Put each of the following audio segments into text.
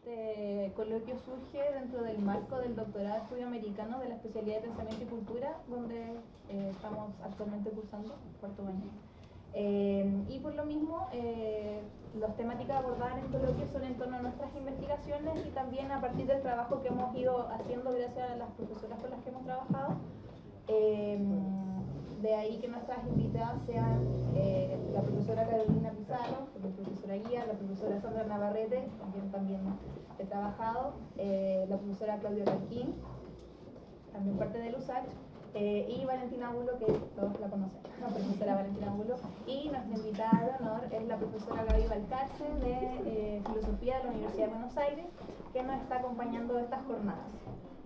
Este coloquio surge dentro del marco del doctorado de estudio americano de la especialidad de pensamiento y cultura, donde estamos actualmente cursando cuarto año. Y por lo mismo, las temáticas abordadas en el coloquio son en torno a nuestras investigaciones y también a partir del trabajo que hemos ido haciendo gracias a las profesoras con las que hemos trabajado. De ahí que nuestras invitadas sean la profesora Carolina Pizarro, la profesora guía, la profesora Sandra Navarrete, con quien también he trabajado, la profesora Claudia Calquín, también parte del USACH, y Valentina Bulo, que todos la conocen, la profesora Valentina Bulo, y nuestra invitada de honor es la profesora Gaby Balcarce de Filosofía de la Universidad de Buenos Aires, que nos está acompañando estas jornadas.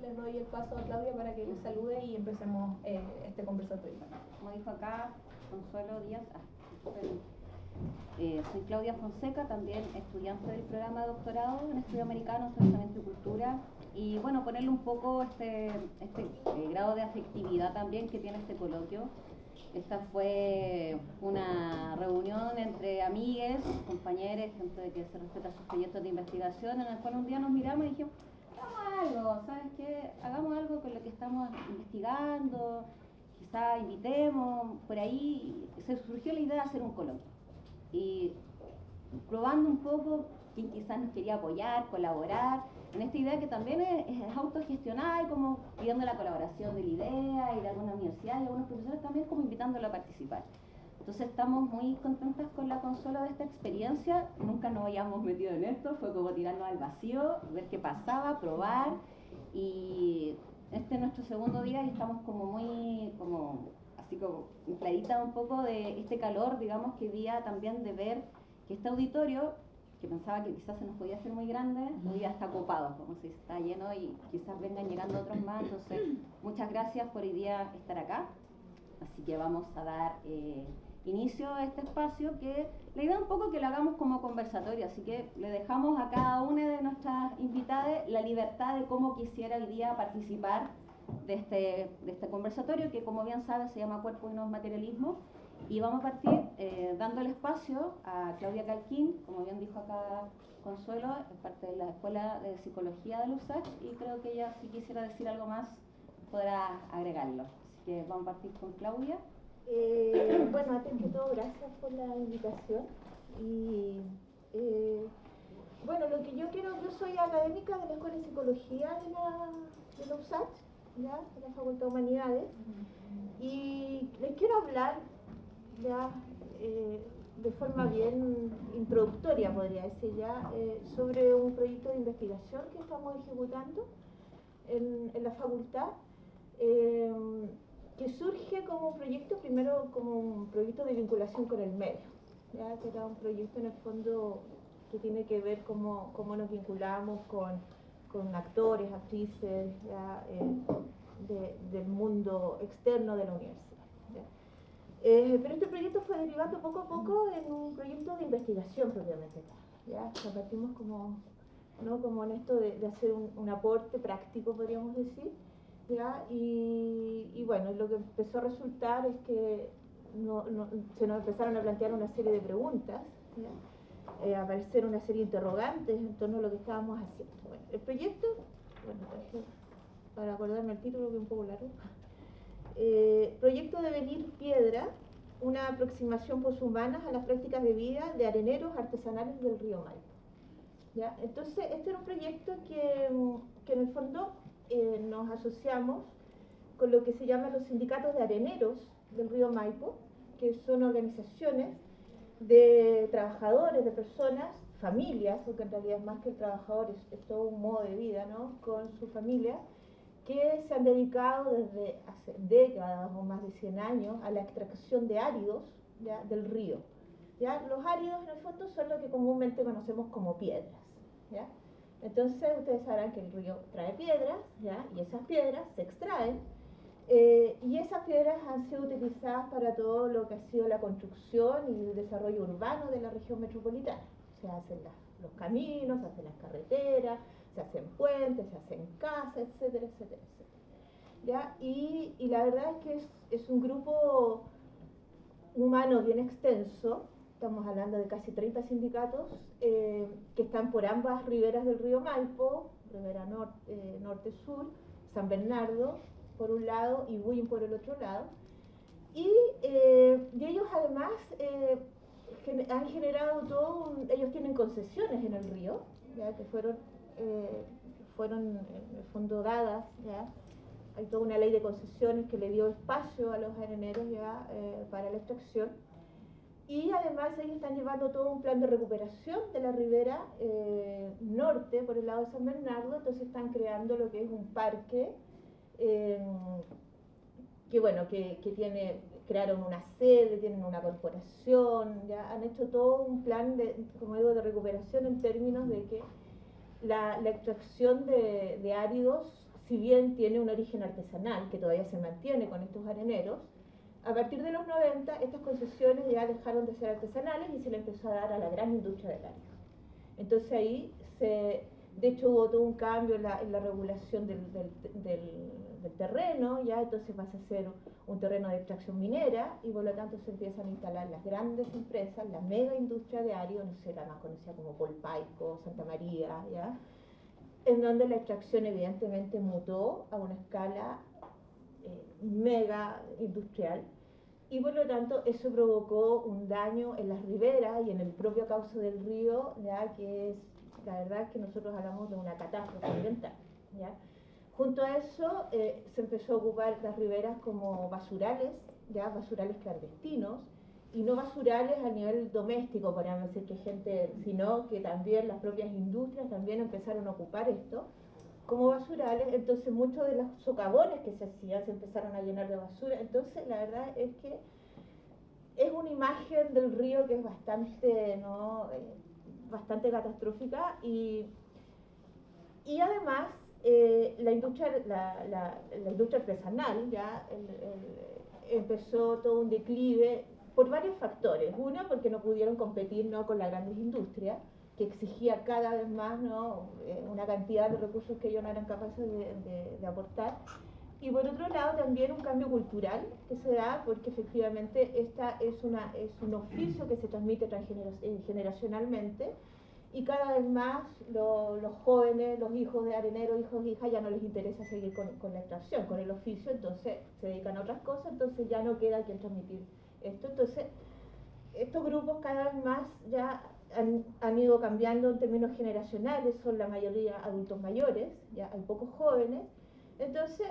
Les doy el paso a Claudia para que les salude y empecemos este conversatorio. Como dijo acá Consuelo Díaz, soy Claudia Fonseca, también estudiante del programa de doctorado en Estudio Americano, Pensamiento y Cultura, y bueno, ponerle un poco este grado de afectividad también que tiene este coloquio. Esta fue una reunión entre amigues, compañeros, gente de que se respeta sus proyectos de investigación, en el cual un día nos miramos y dijimos, hagamos algo, ¿sabes qué? Hagamos algo con lo que estamos investigando, quizá invitemos, por ahí se surgió la idea de hacer un coloquio. Y probando un poco quién quizás nos quería apoyar, colaborar, en esta idea que también es autogestionada y como pidiendo la colaboración de la idea y de alguna universidad y algunos profesores también como invitándolo a participar. Entonces estamos muy contentas con la Consuelo de esta experiencia, nunca nos habíamos metido en esto, fue como tirarnos al vacío, ver qué pasaba, probar, y este es nuestro segundo día y estamos como muy, así como infladita un poco de este calor, digamos, que día también de ver que este auditorio, que pensaba que quizás se nos podía hacer muy grande, hoy día está copado, como si está lleno y quizás vengan llegando otros más, entonces muchas gracias por hoy día estar acá, así que vamos a dar inicio a este espacio, que la idea un poco que lo hagamos como conversatorio, así que le dejamos a cada una de nuestras invitadas la libertad de cómo quisiera hoy día participar de este conversatorio, que como bien sabe se llama Cuerpo y no materialismo, y vamos a partir dando el espacio a Claudia Calquín, como bien dijo acá Consuelo, es parte de la Escuela de Psicología del USACH, y creo que ella, si quisiera decir algo más, podrá agregarlo. Así que vamos a partir con Claudia. Bueno, antes que todo, gracias por la invitación. Y bueno, lo que yo soy académica de la Escuela de Psicología de la USACH, ¿ya? De la Facultad de Humanidades, y les quiero hablar ya de forma bien introductoria, podría decir ya, sobre un proyecto de investigación que estamos ejecutando en la facultad. Que surge como un proyecto, primero como un proyecto de vinculación con el medio, ¿ya? Que era un proyecto en el fondo que tiene que ver cómo nos vinculamos con actores, actrices, ¿ya? Del mundo externo de la universidad, ¿ya? Pero este proyecto fue derivando poco a poco en un proyecto de investigación propiamente tal, ¿ya? O sea, partimos como, ¿no? Como en esto de hacer un aporte práctico, podríamos decir, ¿ya? Y bueno, lo que empezó a resultar es que se nos empezaron a plantear una serie de preguntas, ¿ya? Aparecer una serie de interrogantes en torno a lo que estábamos haciendo. Bueno, el proyecto, bueno, para acordarme el título que es un poco largo, Proyecto Devenir Piedra, una aproximación poshumana a las prácticas de vida de areneros artesanales del río Maipo, ¿ya? Entonces, este era un proyecto que en el fondo nos asociamos con lo que se llaman los sindicatos de areneros del río Maipo, que son organizaciones de trabajadores, de personas, familias, porque en realidad es más que el trabajador, es todo un modo de vida, ¿no? Con su familia, que se han dedicado desde hace décadas o más de 100 años a la extracción de áridos, ¿ya? Del río, ¿ya? Los áridos en el fondo son lo que comúnmente conocemos como piedras, ¿ya? Entonces ustedes sabrán que el río trae piedras, ¿ya? Y esas piedras se extraen, y esas piedras han sido utilizadas para todo lo que ha sido la construcción y el desarrollo urbano de la región metropolitana. Se hacen los caminos, se hacen las carreteras, se hacen puentes, se hacen casas, etcétera, etcétera, etcétera, ¿ya? Y la verdad es que es un grupo humano bien extenso. Estamos hablando de casi 30 sindicatos que están por ambas riberas del río Maipo, ribera norte-sur, San Bernardo por un lado y Buin por el otro lado. Y ellos además han generado ellos tienen concesiones en el río, ¿ya? Que fueron en el fondo dadas, ¿ya? Hay toda una ley de concesiones que le dio espacio a los areneros ya para la extracción. Y además ellos están llevando todo un plan de recuperación de la ribera norte por el lado de San Bernardo, entonces están creando lo que es un parque crearon una sede, tienen una corporación, ya han hecho todo un plan como digo, de recuperación en términos de que la extracción de áridos, si bien tiene un origen artesanal que todavía se mantiene con estos areneros, a partir de los 90 estas concesiones ya dejaron de ser artesanales y se le empezó a dar a la gran industria del árido. Entonces ahí de hecho hubo todo un cambio en la regulación del terreno, ya entonces pasa a ser un terreno de extracción minera y por lo tanto se empiezan a instalar las grandes empresas, la mega industria de árido, no sé, la más conocida como Polpaico, Santa María, ya, en donde la extracción evidentemente mutó a una escala mega industrial y por lo tanto eso provocó un daño en las riberas y en el propio cauce del río, ya que es, la verdad es que nosotros hablamos de una catástrofe ambiental, ¿ya? Junto a eso se empezó a ocupar las riberas como basurales, ya basurales clandestinos, y no basurales a nivel doméstico, podríamos decir que gente, sino que también las propias industrias también empezaron a ocupar esto como basurales, entonces muchos de los socavones que se hacían se empezaron a llenar de basura, entonces la verdad es que es una imagen del río que es bastante, ¿no? Bastante catastrófica y además la industria artesanal ya empezó todo un declive por varios factores. Uno, porque no pudieron competir, ¿no?, con las grandes industrias, que exigía cada vez más, ¿no?, una cantidad de recursos que ellos no eran capaces de aportar. Y por otro lado también un cambio cultural que se da porque efectivamente esta es un oficio que se transmite generacionalmente y cada vez más los jóvenes, los hijos de areneros, hijos de hijas, ya no les interesa seguir con la extracción, con el oficio, entonces se dedican a otras cosas, entonces ya no queda quien transmitir esto. Entonces estos grupos cada vez más ya han ido cambiando en términos generacionales, son la mayoría adultos mayores, ya hay pocos jóvenes, entonces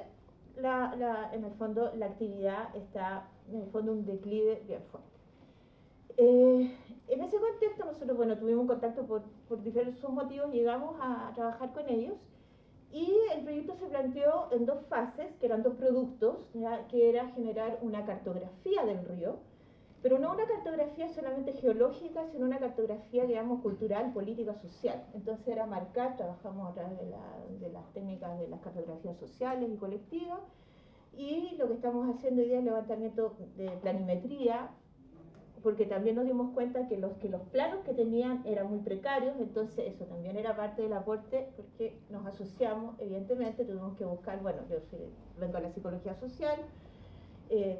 en el fondo la actividad está en el fondo un declive bien fuerte. En ese contexto nosotros, bueno, tuvimos un contacto por diversos motivos, llegamos a trabajar con ellos y el proyecto se planteó en dos fases, que eran dos productos, ¿ya?, que era generar una cartografía del río, pero no una cartografía solamente geológica, sino una cartografía, digamos, cultural, política, social. Entonces era marcar, trabajamos a través de las técnicas de las cartografías sociales y colectivas, y lo que estamos haciendo hoy día es levantamiento de planimetría, porque también nos dimos cuenta que los planos que tenían eran muy precarios, entonces eso también era parte del aporte, porque nos asociamos, evidentemente, tuvimos que buscar, bueno, vengo de la psicología social,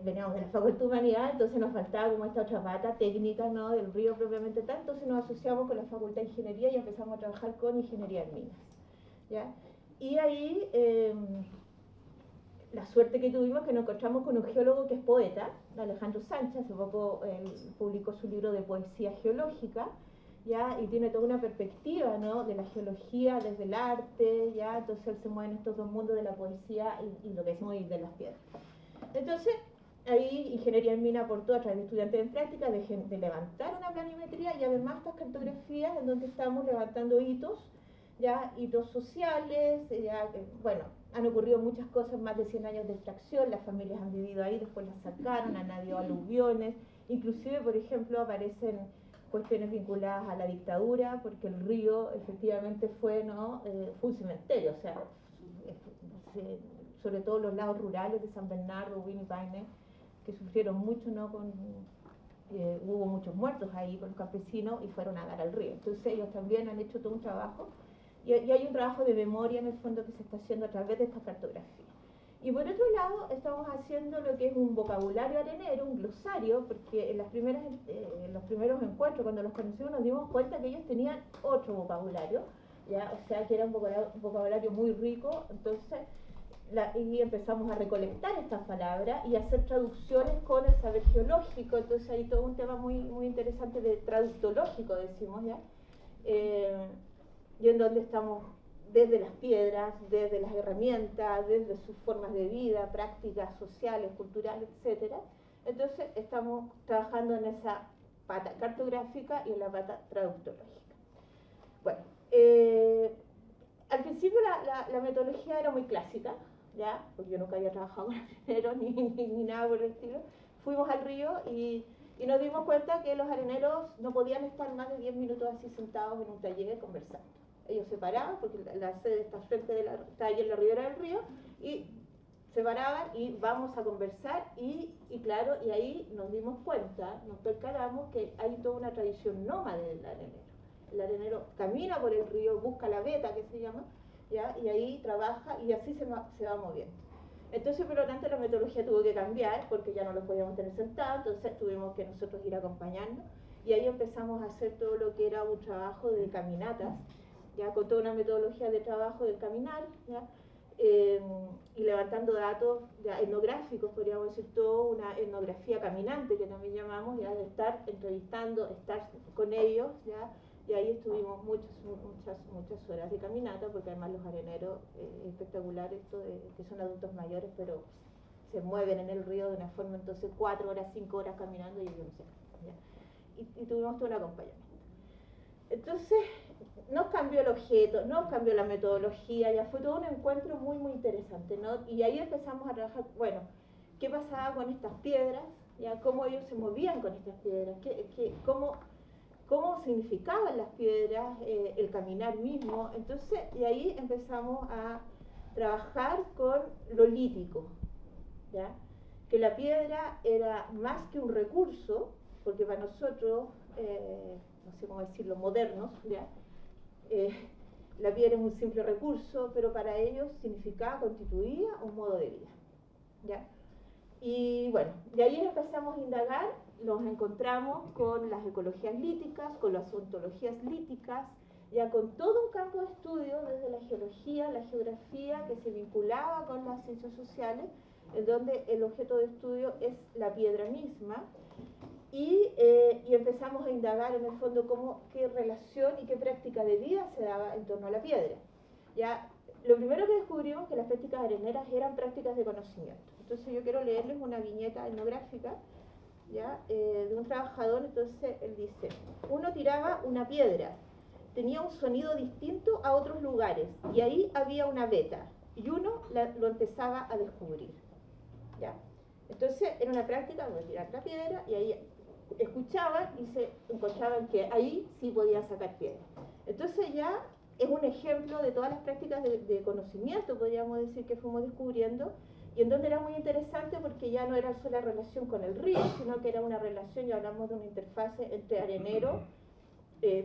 veníamos de la Facultad de Humanidad, entonces nos faltaba como esta otra pata técnica, ¿no?, del río propiamente tal, entonces nos asociamos con la Facultad de Ingeniería y empezamos a trabajar con ingeniería en minas, ¿ya? Y ahí la suerte que tuvimos es que nos encontramos con un geólogo que es poeta, Alejandro Sánchez, hace poco publicó su libro de poesía geológica, ¿ya?, y tiene toda una perspectiva, ¿no?, de la geología desde el arte, ¿ya?, entonces él se mueve en estos dos mundos de la poesía y lo que es muy de las piedras. Entonces, ahí Ingeniería en Mina aportó a través de estudiantes en práctica de levantar una planimetría y además estas cartografías en donde estamos levantando hitos, ya, hitos sociales, ya, bueno, han ocurrido muchas cosas, más de 100 años de extracción, las familias han vivido ahí, después las sacaron, han habido aluviones, inclusive, por ejemplo, aparecen cuestiones vinculadas a la dictadura, porque el río efectivamente fue, ¿no?, fue un cementerio, o sea, sobre todo los lados rurales de San Bernardo, Buin y Paine, que sufrieron mucho, ¿no?, hubo muchos muertos ahí con los campesinos y fueron a dar al río. Entonces ellos también han hecho todo un trabajo y hay un trabajo de memoria en el fondo que se está haciendo a través de esta cartografía. Y por otro lado, estamos haciendo lo que es un vocabulario arenero, un glosario, porque en los primeros encuentros, cuando los conocimos, nos dimos cuenta que ellos tenían otro vocabulario, ¿ya? O sea, que era un vocabulario muy rico. Entonces, y empezamos a recolectar estas palabras y hacer traducciones con el saber geológico. Entonces, hay todo un tema muy, muy interesante de traductológico, decimos, ¿ya? Y en donde estamos desde las piedras, desde las herramientas, desde sus formas de vida, prácticas sociales, culturales, etc. Entonces estamos trabajando en esa pata cartográfica y en la pata traductológica. Bueno, al principio la metodología era muy clásica, ¿ya? Porque yo nunca había trabajado con areneros ni nada por el estilo. Fuimos al río y nos dimos cuenta que los areneros no podían estar más de 10 minutos así sentados en un taller conversando. Ellos se paraban, porque la sede está ahí en la ribera del río, y se paraban y vamos a conversar, y claro, y ahí nos dimos cuenta, nos percatamos que hay toda una tradición nómade del arenero. El arenero camina por el río, busca la veta, que se llama, ¿ya? Y ahí trabaja, y así se va moviendo. Entonces, por lo tanto, la metodología tuvo que cambiar, porque ya no los podíamos tener sentados, entonces tuvimos que nosotros ir acompañando, y ahí empezamos a hacer todo lo que era un trabajo de caminatas, ya, con toda una metodología de trabajo del caminar, ¿ya? Y levantando datos ya etnográficos, podríamos decir, toda una etnografía caminante, que también llamamos, ya, de estar entrevistando, estar con ellos, ya, y ahí estuvimos muchas horas de caminata, porque además los areneros, espectacular esto que son adultos mayores, pero se mueven en el río de una forma, entonces 4 horas, 5 horas caminando, y ellos no sé, ¿ya? Y tuvimos todo un acompañamiento. Entonces, nos cambió el objeto, nos cambió la metodología, ya fue todo un encuentro muy, muy interesante, ¿no? Y ahí empezamos a trabajar, bueno, qué pasaba con estas piedras, ya, cómo ellos se movían con estas piedras, cómo significaban las piedras, el caminar mismo. Entonces, y ahí empezamos a trabajar con lo lítico, ¿ya? Que la piedra era más que un recurso, porque para nosotros, no sé cómo decirlo, modernos, ¿ya? La piedra es un simple recurso, pero para ellos significaba, constituía un modo de vida, ¿ya? Y bueno, de ahí empezamos a indagar, nos encontramos con las ecologías líticas, con las ontologías líticas, ya con todo un campo de estudio desde la geología, la geografía, que se vinculaba con las ciencias sociales, en donde el objeto de estudio es la piedra misma. Y empezamos a indagar en el fondo qué relación y qué práctica de vida se daba en torno a la piedra. ¿Ya? Lo primero que descubrimos que las prácticas areneras eran prácticas de conocimiento. Entonces yo quiero leerles una viñeta etnográfica, ¿ya? De un trabajador. Entonces él dice: uno tiraba una piedra, tenía un sonido distinto a otros lugares, y ahí había una veta, y uno lo empezaba a descubrir, ¿ya? Entonces era una práctica de tirar la piedra, y ahí escuchaban y se encontraban que ahí sí podían sacar piedra. Entonces ya es un ejemplo de todas las prácticas de conocimiento, podríamos decir, que fuimos descubriendo, y en donde era muy interesante porque ya no era solo la relación con el río, sino que era una relación, y hablamos de una interfase entre arenero,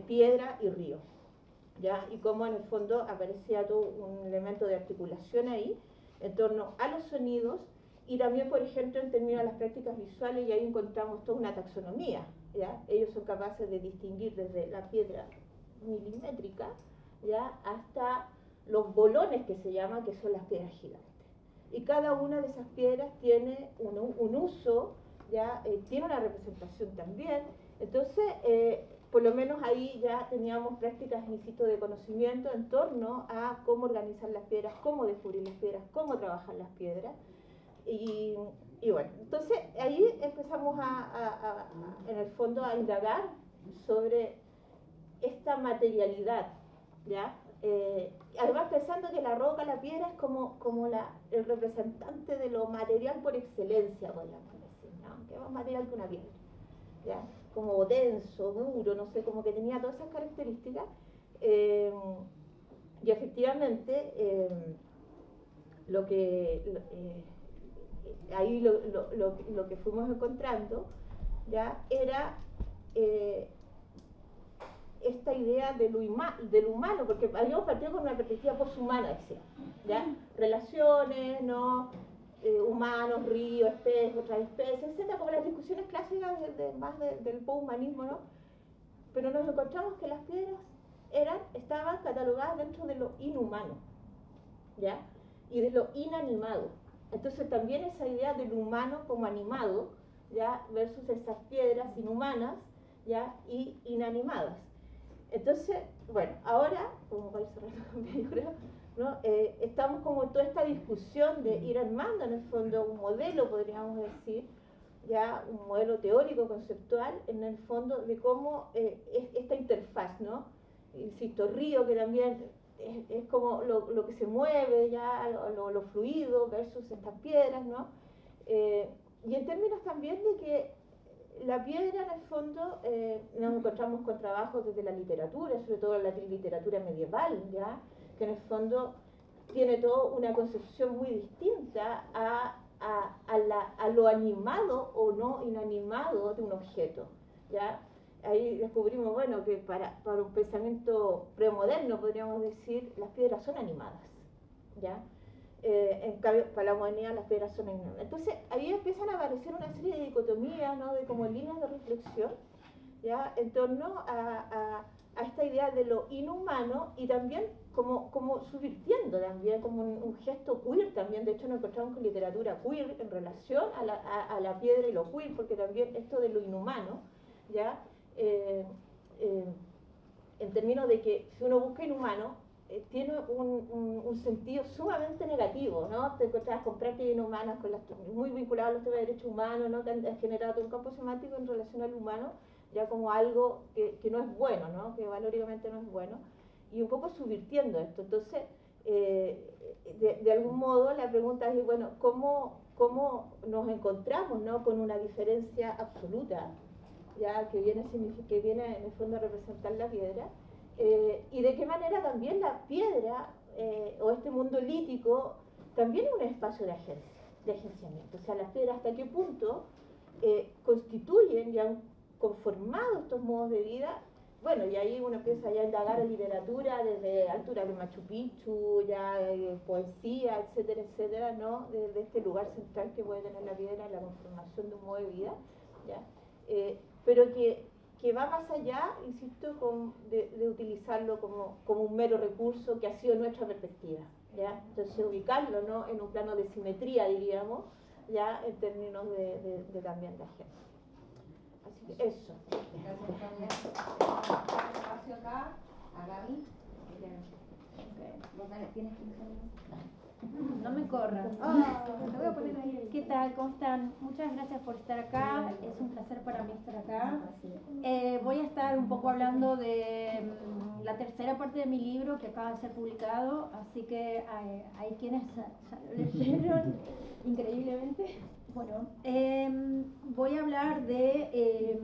piedra y río, ¿ya? Y cómo en el fondo aparecía todo un elemento de articulación ahí en torno a los sonidos. Y también, por ejemplo, en términos de las prácticas visuales, y ahí encontramos toda una taxonomía, ¿ya? Ellos son capaces de distinguir desde la piedra milimétrica, ¿ya? Hasta los bolones, que se llaman, que son las piedras gigantes. Y cada una de esas piedras tiene un uso, ¿ya? Tiene una representación también. Entonces, por lo menos ahí ya teníamos prácticas, insisto, de conocimiento en torno a cómo organizar las piedras, cómo descubrir las piedras, cómo trabajar las piedras. Y bueno, entonces ahí empezamos en el fondo a indagar sobre esta materialidad, ¿ya? Además pensando que la roca, la piedra, es como el representante de lo material por excelencia, podríamos decir, ¿no? Que es más material que una piedra, ¿ya? Como denso, duro, no sé, como que tenía todas esas características. Y efectivamente, ahí lo que fuimos encontrando, ¿ya? Era esta idea del humano, porque habíamos partido con una perspectiva poshumana, decía, ¿ya? Relaciones, ¿no? humanos, ríos, especies, otras especies, etcétera, como las discusiones clásicas del posthumanismo, ¿no? Pero nos encontramos que las piedras estaban catalogadas dentro de lo inhumano, ¿ya? Y de lo inanimado. Entonces también esa idea del humano como animado, ¿ya? Versus esas piedras inhumanas, ¿ya? Y inanimadas. Entonces, bueno, ahora, como vais cerrando también, yo creo, ¿no? Estamos como en toda esta discusión de ir armando en el fondo un modelo, podríamos decir, ya un modelo teórico, conceptual, en el fondo de cómo es esta interfaz, ¿no? Insisto, río, que también es como lo que se mueve, ya lo fluido versus estas piedras, ¿no? Y en términos también de que la piedra, en el fondo, nos encontramos con trabajos desde la literatura, sobre todo la literatura medieval, ¿ya? Que en el fondo tiene toda una concepción muy distinta a lo animado o no inanimado de un objeto, ¿ya? Ahí descubrimos, bueno, que para un pensamiento premoderno, podríamos decir, las piedras son animadas, ¿ya? En cambio, para la modernidad las piedras son inanimadas. Entonces, ahí empiezan a aparecer una serie de dicotomías, ¿no? De como líneas de reflexión, ¿ya? En torno a esta idea de lo inhumano y también como subvirtiendo también, como un gesto queer también. De hecho nos encontramos con literatura queer en relación a la piedra y lo queer, porque también esto de lo inhumano, ¿ya? En términos de que si uno busca inhumano, tiene un sentido sumamente negativo, ¿no? Te encuentras con prácticas inhumanas, muy vinculadas a los temas de derechos humanos, ¿no? Que han generado todo un campo semántico en relación al humano, ya como algo que no es bueno, ¿no? Que valóricamente no es bueno, y un poco subvirtiendo esto. Entonces, de algún modo la pregunta es, bueno, ¿cómo nos encontramos, ¿no? Con una diferencia absoluta, ya que viene en el fondo a representar la piedra, y de qué manera también la piedra o este mundo lítico también es un espacio de agenciamiento. O sea, las piedras hasta qué punto constituyen y han conformado estos modos de vida. Bueno, y ahí uno empieza ya a indagar en literatura desde alturas de Machu Picchu, ya poesía, etcétera, etcétera, ¿no? Desde este lugar central que puede tener la piedra en la conformación de un modo de vida, ¿ya? Pero que va más allá, insisto, de utilizarlo como un mero recurso que ha sido nuestra perspectiva, ¿ya? Entonces ubicarlo, ¿no? En un plano de simetría, diríamos, ya en términos de también de agencia. Así que eso. Gracias, Claudia. Espacio acá a Gaby. ¿Vos tienes 15 minutos? No me corras. Te voy a poner ahí. ¿Qué tal? ¿Cómo están? Muchas gracias por estar acá. Es un placer para mí estar acá. Voy a estar un poco hablando de la tercera parte de mi libro que acaba de ser publicado, así que hay quienes ya lo leyeron increíblemente. Bueno, voy a hablar de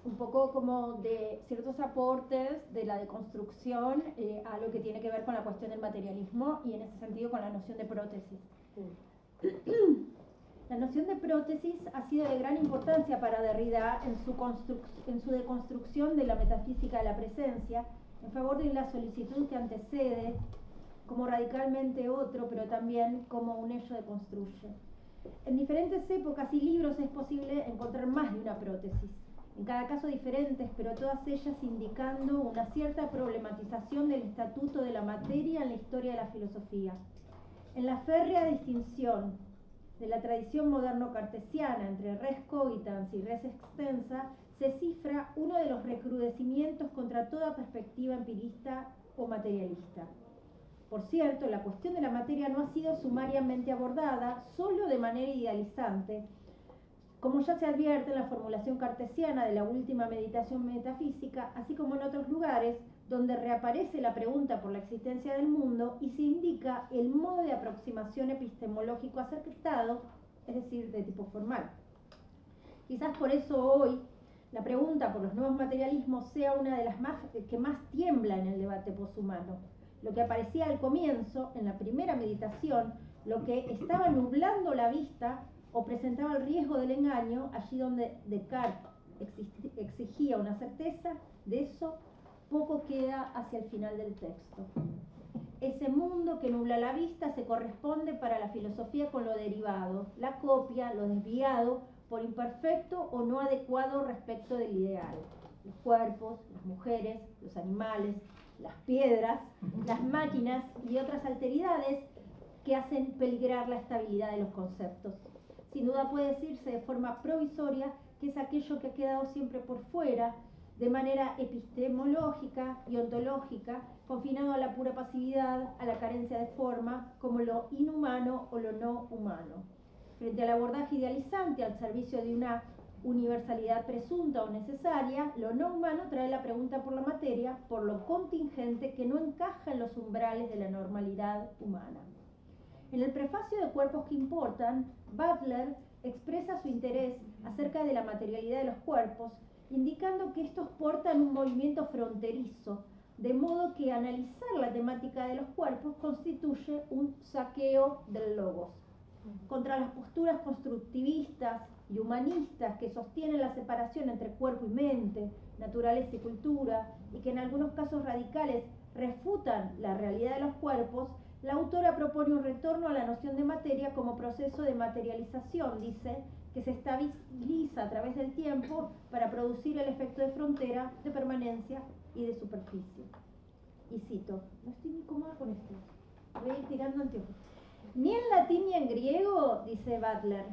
un poco como de ciertos aportes de la deconstrucción a lo que tiene que ver con la cuestión del materialismo y en ese sentido con la noción de prótesis. La noción de prótesis ha sido de gran importancia para Derrida en su deconstrucción de la metafísica de la presencia en favor de la solicitud que antecede como radicalmente otro, pero también como un ello de construye. En diferentes épocas y libros es posible encontrar más de una prótesis, en cada caso diferentes, pero todas ellas indicando una cierta problematización del estatuto de la materia en la historia de la filosofía. En la férrea distinción de la tradición moderno-cartesiana entre res cogitans y res extensa, se cifra uno de los recrudecimientos contra toda perspectiva empirista o materialista. Por cierto, la cuestión de la materia no ha sido sumariamente abordada, solo de manera idealizante, como ya se advierte en la formulación cartesiana de la última meditación metafísica, así como en otros lugares donde reaparece la pregunta por la existencia del mundo y se indica el modo de aproximación epistemológico acertado, es decir, de tipo formal. Quizás por eso hoy la pregunta por los nuevos materialismos sea una de las que más tiembla en el debate poshumano. Lo que aparecía al comienzo, en la primera meditación, lo que estaba nublando la vista o presentaba el riesgo del engaño, allí donde Descartes exigía una certeza, de eso poco queda hacia el final del texto. Ese mundo sentido que nubla la vista se corresponde para la filosofía con lo derivado, la copia, lo desviado por imperfecto o no adecuado respecto del ideal. Los cuerpos, las mujeres, los animales, las piedras, las máquinas y otras alteridades que hacen peligrar la estabilidad de los conceptos. Sin duda puede decirse de forma provisoria que es aquello que ha quedado siempre por fuera, de manera epistemológica y ontológica, confinado a la pura pasividad, a la carencia de forma, como lo inhumano o lo no humano. Frente al abordaje idealizante al servicio de una universalidad presunta o necesaria, lo no humano trae la pregunta por la materia, por lo contingente que no encaja en los umbrales de la normalidad humana. En el prefacio de Cuerpos que importan, Butler expresa su interés acerca de la materialidad de los cuerpos, indicando que estos portan un movimiento fronterizo, de modo que analizar la temática de los cuerpos constituye un saqueo del logos. Contra las posturas constructivistas y humanistas que sostienen la separación entre cuerpo y mente, naturaleza y cultura, y que en algunos casos radicales refutan la realidad de los cuerpos, la autora propone un retorno a la noción de materia como proceso de materialización, dice, que se estabiliza a través del tiempo para producir el efecto de frontera, de permanencia y de superficie. Y cito, no estoy muy cómoda con esto, voy a ir tirando anteojos. Ni en latín ni en griego, dice Butler,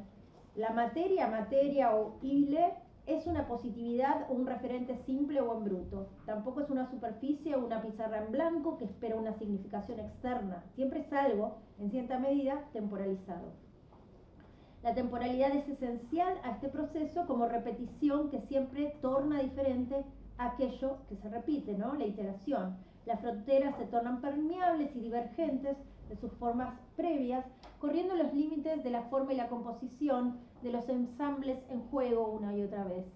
la materia o ile, es una positividad o un referente simple o en bruto. Tampoco es una superficie o una pizarra en blanco que espera una significación externa. Siempre es algo, en cierta medida, temporalizado. La temporalidad es esencial a este proceso como repetición que siempre torna diferente aquello que se repite, ¿no? La iteración. Las fronteras se tornan permeables y divergentes de sus formas previas, corriendo los límites de la forma y la composición de los ensambles en juego una y otra vez.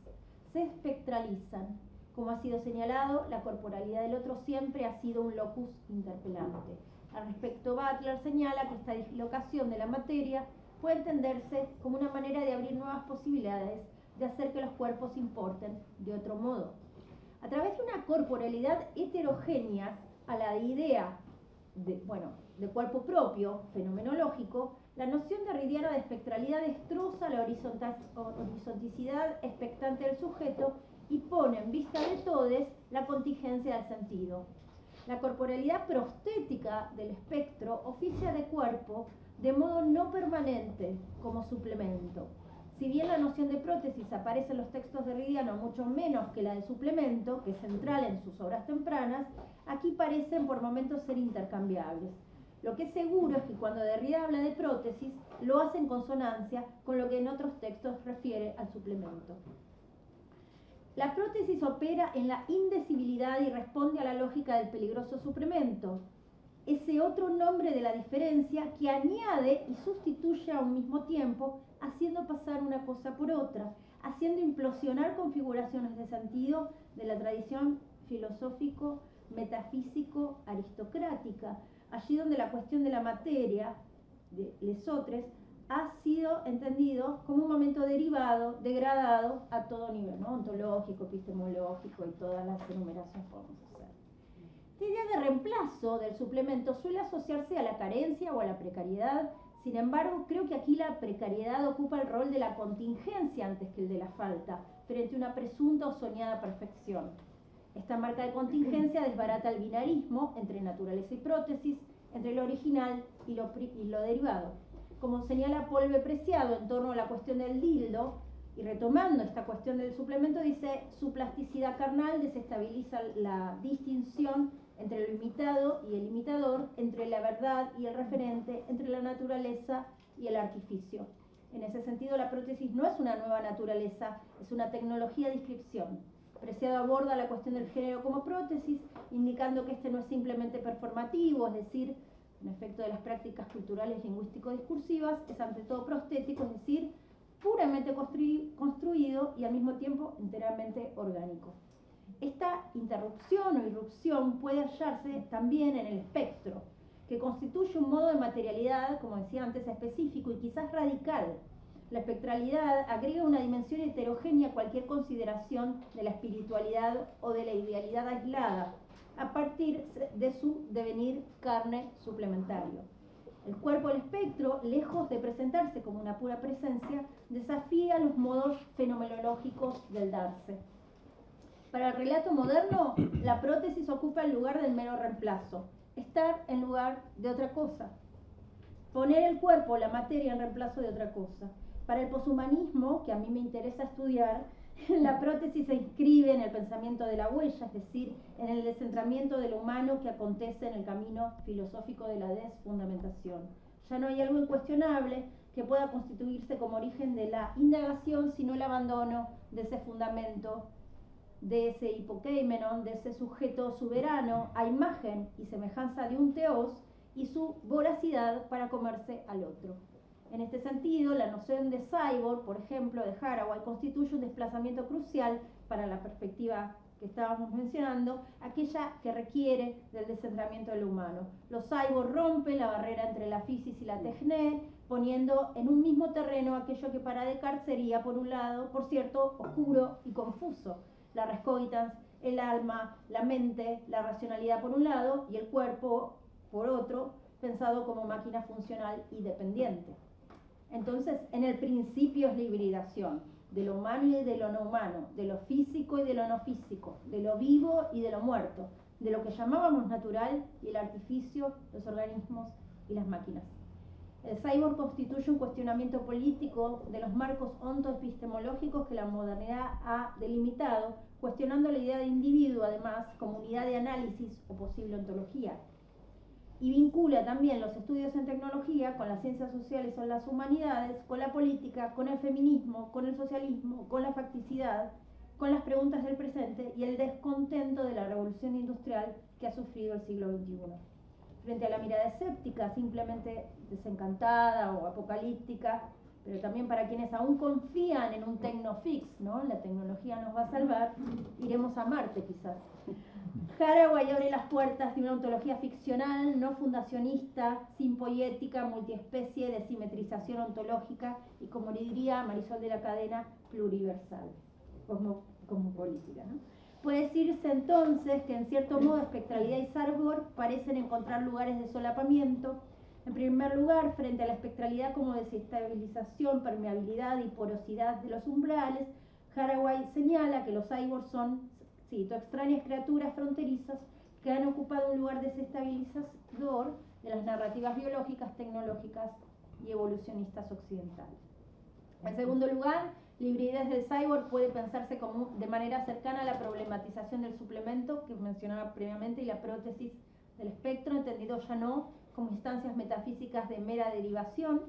Se espectralizan. Como ha sido señalado, la corporalidad del otro siempre ha sido un locus interpelante. Al respecto, Butler señala que esta dislocación de la materia puede entenderse como una manera de abrir nuevas posibilidades de hacer que los cuerpos importen de otro modo. A través de una corporalidad heterogénea a la idea de cuerpo propio, fenomenológico, la noción derridiana de espectralidad destroza la horizonticidad expectante del sujeto y pone en vista de todes la contingencia del sentido. La corporalidad prostética del espectro oficia de cuerpo de modo no permanente como suplemento. Si bien la noción de prótesis aparece en los textos de Derridiano mucho menos que la de suplemento, que es central en sus obras tempranas, aquí parecen por momentos ser intercambiables. Lo que es seguro es que cuando Derrida habla de prótesis, lo hace en consonancia con lo que en otros textos refiere al suplemento. La prótesis opera en la indecibilidad y responde a la lógica del peligroso suplemento, ese otro nombre de la diferencia que añade y sustituye a un mismo tiempo, haciendo pasar una cosa por otra, haciendo implosionar configuraciones de sentido de la tradición filosófico, metafísico, aristocrática, allí donde la cuestión de la materia, de lesotres, ha sido entendido como un momento derivado, degradado a todo nivel, ¿no? Ontológico, epistemológico y todas las enumeraciones que podemos hacer. Esta idea de reemplazo del suplemento suele asociarse a la carencia o a la precariedad. Sin embargo, creo que aquí la precariedad ocupa el rol de la contingencia antes que el de la falta, frente a una presunta o soñada perfección. Esta marca de contingencia desbarata el binarismo entre naturaleza y prótesis, entre lo original y lo derivado. Como señala Paul B. Preciado en torno a la cuestión del dildo, y retomando esta cuestión del suplemento, dice, su plasticidad carnal desestabiliza la distinción entre lo imitado y el imitador, entre la verdad y el referente, entre la naturaleza y el artificio. En ese sentido, la prótesis no es una nueva naturaleza, es una tecnología de inscripción. Preciado aborda la cuestión del género como prótesis, indicando que este no es simplemente performativo, es decir, un efecto de las prácticas culturales lingüístico-discursivas, es ante todo prostético, es decir, puramente construido y al mismo tiempo enteramente orgánico. Esta interrupción o irrupción puede hallarse también en el espectro, que constituye un modo de materialidad, como decía antes, específico y quizás radical. La espectralidad agrega una dimensión heterogénea a cualquier consideración de la espiritualidad o de la idealidad aislada, a partir de su devenir carne suplementario. El cuerpo del espectro, lejos de presentarse como una pura presencia, desafía los modos fenomenológicos del darse. Para el relato moderno, la prótesis ocupa el lugar del mero reemplazo, estar en lugar de otra cosa, poner el cuerpo, la materia, en reemplazo de otra cosa. Para el poshumanismo, que a mí me interesa estudiar, la prótesis se inscribe en el pensamiento de la huella, es decir, en el descentramiento de lo humano que acontece en el camino filosófico de la desfundamentación. Ya no hay algo incuestionable que pueda constituirse como origen de la indagación, sino el abandono de ese fundamento, de ese hipokeimenon, de ese sujeto soberano a imagen y semejanza de un teos, y su voracidad para comerse al otro. En este sentido, la noción de cyborg, por ejemplo, de Haraway, constituye un desplazamiento crucial para la perspectiva que estábamos mencionando, aquella que requiere del descentramiento de lo humano. Los cyborg rompen la barrera entre la physis y la techné, poniendo en un mismo terreno aquello que para Descartes sería, por un lado, por cierto, oscuro y confuso, la res cogitans, el alma, la mente, la racionalidad por un lado, y el cuerpo por otro, pensado como máquina funcional y dependiente. Entonces, en el principio es la hibridación de lo humano y de lo no humano, de lo físico y de lo no físico, de lo vivo y de lo muerto, de lo que llamábamos natural y el artificio, los organismos y las máquinas. El cyborg constituye un cuestionamiento político de los marcos ontoepistemológicos que la modernidad ha delimitado, cuestionando la idea de individuo, además, como unidad de análisis o posible ontología. Y vincula también los estudios en tecnología con las ciencias sociales o las humanidades, con la política, con el feminismo, con el socialismo, con la facticidad, con las preguntas del presente y el descontento de la revolución industrial que ha sufrido el siglo XXI. Frente a la mirada escéptica, simplemente desencantada o apocalíptica, pero también para quienes aún confían en un tecnofix, ¿no? La tecnología nos va a salvar, iremos a Marte quizás. Haraway abre las puertas de una ontología ficcional, no fundacionista, simpoética, multiespecie, de simetrización ontológica y, como le diría Marisol de la Cadena, pluriversal, cosmopolítica, ¿no? Puede decirse entonces que en cierto modo espectralidad y cyborg parecen encontrar lugares de solapamiento. En primer lugar, frente a la espectralidad como desestabilización, permeabilidad y porosidad de los umbrales, Haraway señala que los cyborgs son, cito, extrañas criaturas fronterizas que han ocupado un lugar desestabilizador de las narrativas biológicas, tecnológicas y evolucionistas occidentales. En segundo lugar, la hibridez del cyborg puede pensarse como de manera cercana a la problematización del suplemento que mencionaba previamente y la prótesis del espectro, entendido ya no como instancias metafísicas de mera derivación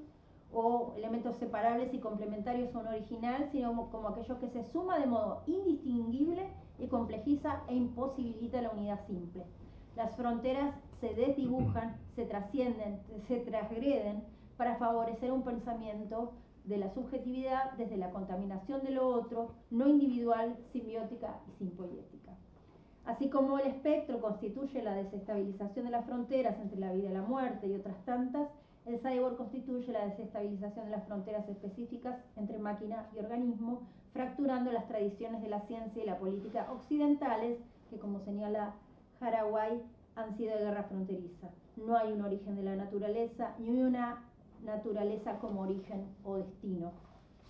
o elementos separables y complementarios a un original, sino como aquello que se suma de modo indistinguible y complejiza e imposibilita la unidad simple. Las fronteras se desdibujan, se trascienden, se transgreden para favorecer un pensamiento de la subjetividad desde la contaminación de lo otro, no individual, simbiótica y simpoética. Así como el espectro constituye la desestabilización de las fronteras entre la vida y la muerte y otras tantas, el cyborg constituye la desestabilización de las fronteras específicas entre máquina y organismo, fracturando las tradiciones de la ciencia y la política occidentales, que, como señala Haraway, han sido de guerra fronteriza. No hay un origen de la naturaleza ni una naturaleza como origen o destino.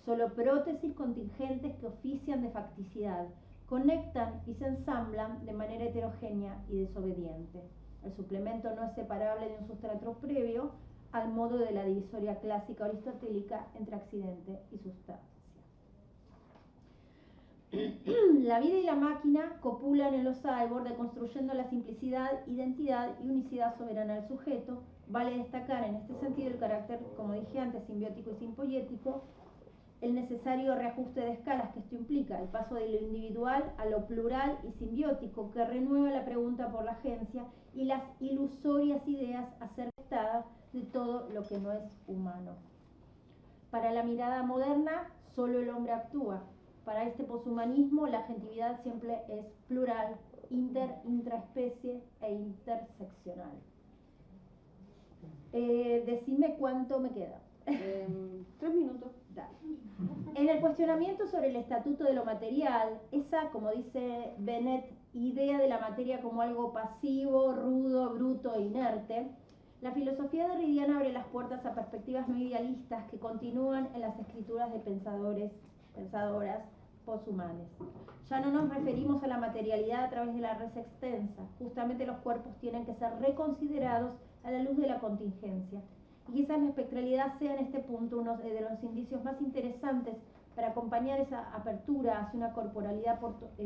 Solo prótesis contingentes que ofician de facticidad, conectan y se ensamblan de manera heterogénea y desobediente. El suplemento no es separable de un sustrato previo, al modo de la divisoria clásica aristotélica entre accidente y sustancia. La vida y la máquina copulan en los cyborg, deconstruyendo la simplicidad, identidad y unicidad soberana del sujeto. Vale destacar en este sentido el carácter, como dije antes, simbiótico y simpoético, el necesario reajuste de escalas que esto implica, el paso de lo individual a lo plural y simbiótico, que renueva la pregunta por la agencia y las ilusorias ideas acertadas de todo lo que no es humano. Para la mirada moderna, solo el hombre actúa. Para este poshumanismo, la agentividad siempre es plural, intraespecie e interseccional. Decime cuánto me queda. 3 minutos. Dale. En el cuestionamiento sobre el estatuto de lo material, esa, como dice Bennett idea de la materia como algo pasivo, rudo, bruto e inerte, la filosofía derridiana abre las puertas a perspectivas no idealistas que continúan en las escrituras de pensadoras poshumanes. Ya no nos referimos a la materialidad a través de la res extensa, justamente los cuerpos tienen que ser reconsiderados a la luz de la contingencia. Y quizás la espectralidad sea en este punto uno de los indicios más interesantes para acompañar esa apertura hacia una corporalidad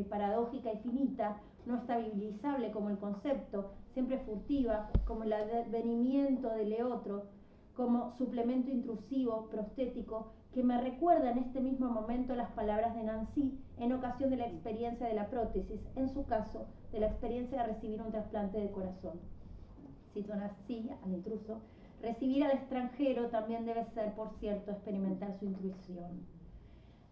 paradójica y finita, no estabilizable como el concepto, siempre furtiva, como el advenimiento del otro, como suplemento intrusivo, prostético, que me recuerda en este mismo momento las palabras de Nancy en ocasión de la experiencia de la prótesis, en su caso, de la experiencia de recibir un trasplante de corazón. Cito a Nancy, al intruso: recibir al extranjero también debe ser, por cierto, experimentar su intuición.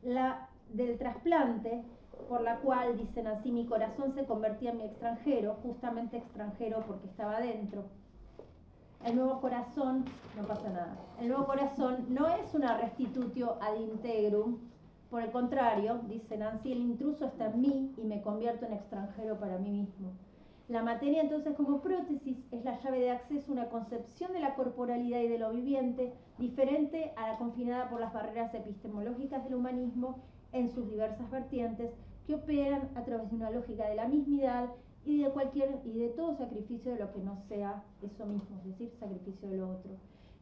La del trasplante, por la cual, dicen así, mi corazón se convertía en mi extranjero, justamente extranjero porque estaba dentro. El nuevo corazón, no pasa nada, el nuevo corazón no es una restitutio ad integrum, por el contrario, dice Nancy, el intruso está en mí y me convierto en extranjero para mí mismo. La materia entonces como prótesis es la llave de acceso a una concepción de la corporalidad y de lo viviente diferente a la confinada por las barreras epistemológicas del humanismo en sus diversas vertientes que operan a través de una lógica de la mismidad y de todo sacrificio de lo que no sea eso mismo, es decir, sacrificio de lo otro.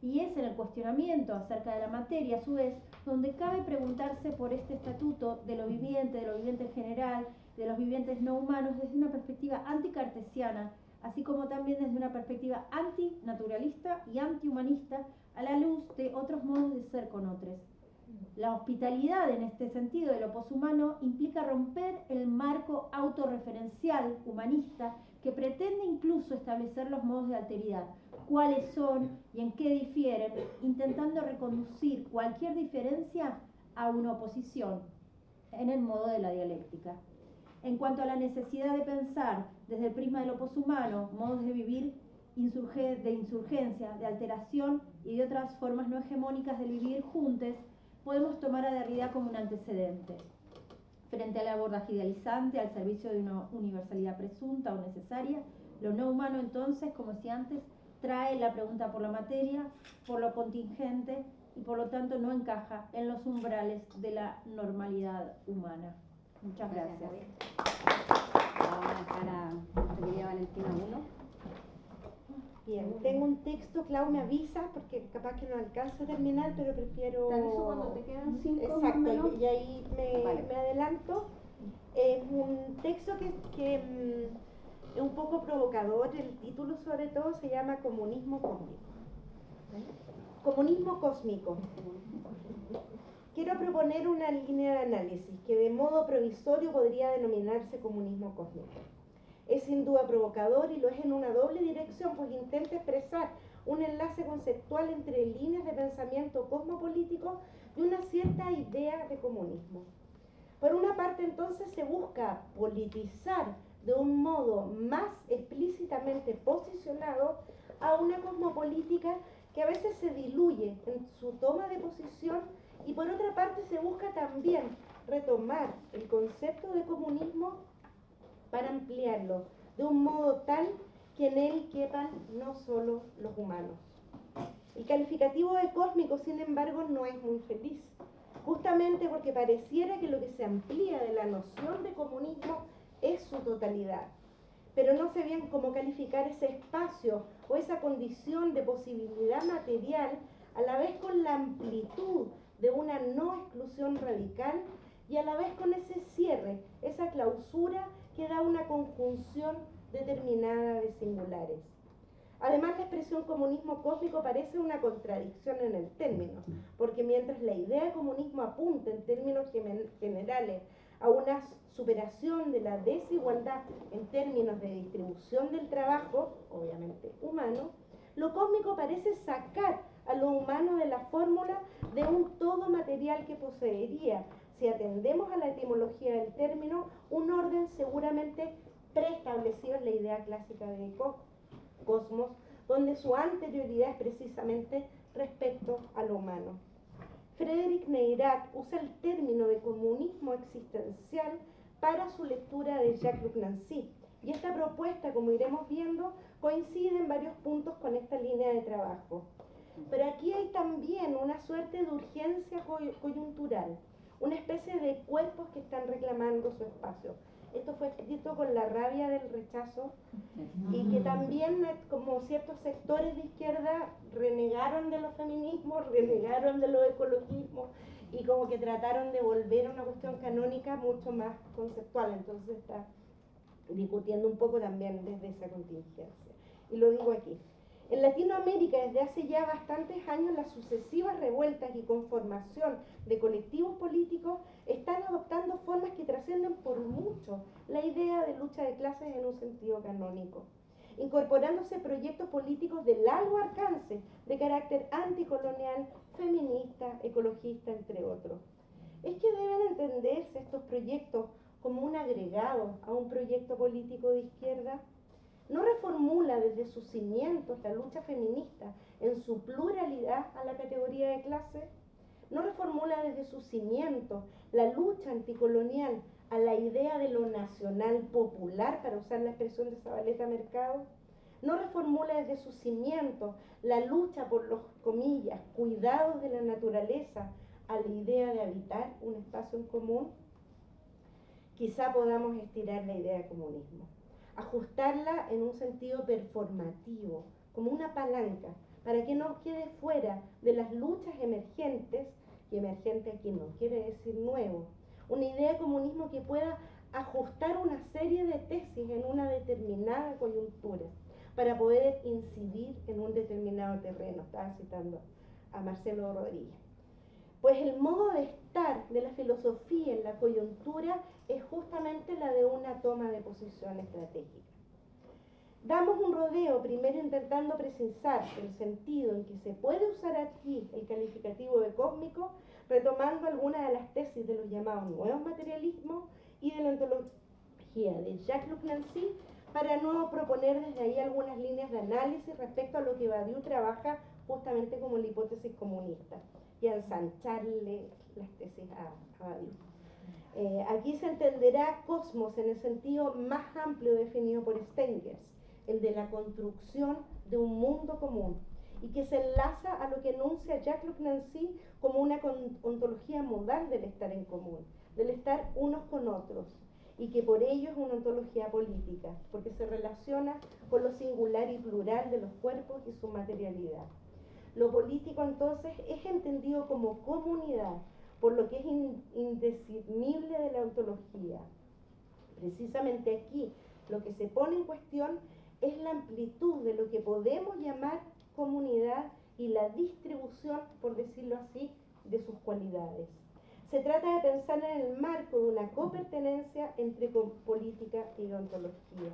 Y es en el cuestionamiento acerca de la materia, a su vez, donde cabe preguntarse por este estatuto de lo viviente en general, de los vivientes no humanos, desde una perspectiva anticartesiana, así como también desde una perspectiva antinaturalista y antihumanista, a la luz de otros modos de ser con otros. La hospitalidad, en este sentido, de lo poshumano implica romper el marco autorreferencial humanista que pretende incluso establecer los modos de alteridad, cuáles son y en qué difieren, intentando reconducir cualquier diferencia a una oposición en el modo de la dialéctica. En cuanto a la necesidad de pensar desde el prisma de lo poshumano, modos de vivir de insurgencia, de alteración y de otras formas no hegemónicas de vivir juntos, podemos tomar a Derrida como un antecedente. Frente al abordaje idealizante, al servicio de una universalidad presunta o necesaria, lo no humano entonces, como decía antes, trae la pregunta por la materia, por lo contingente y por lo tanto no encaja en los umbrales de la normalidad humana. Muchas gracias. Vamos a dejar a nuestra querida Valentina Bulo. Bien, tengo un texto, Clau me avisa, porque capaz que no alcanzo a terminar, pero prefiero... Te aviso cuando te quedan 5 Exacto, números. y ahí me adelanto. Es un texto que es un poco provocador, el título sobre todo se llama Comunismo Cósmico. Comunismo cósmico. Quiero proponer una línea de análisis que de modo provisorio podría denominarse comunismo cósmico. Es sin duda provocador y lo es en una doble dirección, pues intenta expresar un enlace conceptual entre líneas de pensamiento cosmopolítico y una cierta idea de comunismo. Por una parte, entonces, se busca politizar de un modo más explícitamente posicionado a una cosmopolítica que a veces se diluye en su toma de posición, y por otra parte se busca también retomar el concepto de comunismo para ampliarlo de un modo tal que en él quepan no solo los humanos. El calificativo de cósmico, sin embargo, no es muy feliz, justamente porque pareciera que lo que se amplía de la noción de comunismo es su totalidad, pero no sé bien cómo calificar ese espacio o esa condición de posibilidad material a la vez con la amplitud de una no exclusión radical y a la vez con ese cierre, esa clausura que da una conjunción determinada de singulares. Además, la expresión comunismo cósmico parece una contradicción en el término, porque mientras la idea de comunismo apunta en términos generales a una superación de la desigualdad en términos de distribución del trabajo, obviamente humano, lo cósmico parece sacar a lo humano de la fórmula de un todo material que poseería, si atendemos a la etimología del término, un orden seguramente preestablecido en la idea clásica de cosmos, donde su anterioridad es precisamente respecto a lo humano. Friedrich Neirath usa el término de comunismo existencial para su lectura de Jacques Nancy. Y esta propuesta, como iremos viendo, coincide en varios puntos con esta línea de trabajo. Pero aquí hay también una suerte de urgencia coyuntural, una especie de cuerpos que están reclamando su espacio. Esto fue escrito con la rabia del rechazo y que también, como ciertos sectores de izquierda, renegaron de los feminismos, renegaron de los ecologismos y como que trataron de volver a una cuestión canónica mucho más conceptual. Entonces está discutiendo un poco también desde esa contingencia. Y lo digo aquí. En Latinoamérica, desde hace ya bastantes años, las sucesivas revueltas y conformación de colectivos políticos están adoptando formas que trascienden por mucho la idea de lucha de clases en un sentido canónico, incorporándose proyectos políticos de largo alcance, de carácter anticolonial, feminista, ecologista, entre otros. Es que deben entenderse estos proyectos como un agregado a un proyecto político de izquierda. No reformula desde sus cimientos la lucha feminista en su pluralidad a la categoría de clase. No reformula desde sus cimientos la lucha anticolonial a la idea de lo nacional popular, para usar la expresión de Zabaleta Mercado. No reformula desde sus cimientos la lucha por los, comillas, cuidados de la naturaleza a la idea de habitar un espacio en común. Quizá podamos estirar la idea de comunismo, ajustarla en un sentido performativo, como una palanca, para que no quede fuera de las luchas emergentes, y emergente aquí no quiere decir nuevo, una idea de comunismo que pueda ajustar una serie de tesis en una determinada coyuntura, para poder incidir en un determinado terreno. Estaba citando a Marcelo Rodríguez. Pues el modo de estar de la filosofía en la coyuntura es justamente la de una toma de posición estratégica. Damos un rodeo primero intentando precisar el sentido en que se puede usar aquí el calificativo de cósmico, retomando algunas de las tesis de los llamados nuevos materialismos y de la ontología de Jacques Nancy, para no proponer desde ahí algunas líneas de análisis respecto a lo que Badiou trabaja justamente como la hipótesis comunista, y a ensancharle las tesis a Badiou. Aquí se entenderá cosmos en el sentido más amplio definido por Stengers, el de la construcción de un mundo común, y que se enlaza a lo que enuncia Jacques Nancy como una ontología modal del estar en común, del estar unos con otros, y que por ello es una ontología política, porque se relaciona con lo singular y plural de los cuerpos y su materialidad. Lo político entonces es entendido como comunidad, por lo que es indiscernible de la ontología. Precisamente aquí lo que se pone en cuestión es la amplitud de lo que podemos llamar comunidad y la distribución, por decirlo así, de sus cualidades. Se trata de pensar en el marco de una copertenencia entre política y ontología.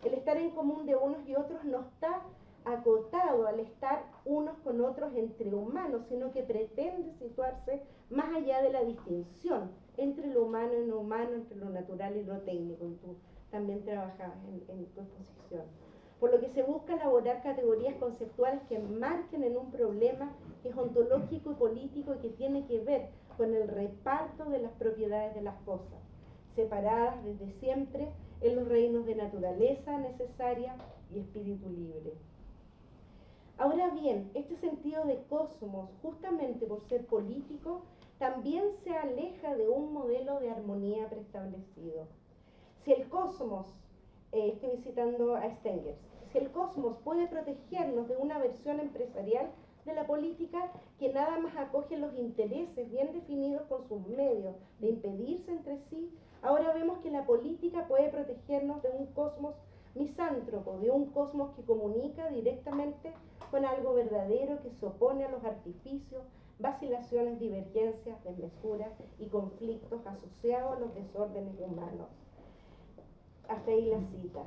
El estar en común de unos y otros no está acotado al estar unos con otros entre humanos, sino que pretende situarse más allá de la distinción entre lo humano y no humano, entre lo natural y lo técnico, y tú también trabajas en tu exposición. Por lo que se busca elaborar categorías conceptuales que marquen en un problema que es ontológico y político y que tiene que ver con el reparto de las propiedades de las cosas, separadas desde siempre en los reinos de naturaleza necesaria y espíritu libre. Ahora bien, este sentido de cosmos, justamente por ser político, también se aleja de un modelo de armonía preestablecido. Si el cosmos, estoy citando a Stengers, si el cosmos puede protegernos de una versión empresarial de la política que nada más acoge los intereses bien definidos con sus medios de impedirse entre sí, ahora vemos que la política puede protegernos de un cosmos misántropo, de un cosmos que comunica directamente con algo verdadero, que se opone a los artificios, vacilaciones, divergencias, desmesuras y conflictos asociados a los desórdenes humanos. Hasta ahí la cita.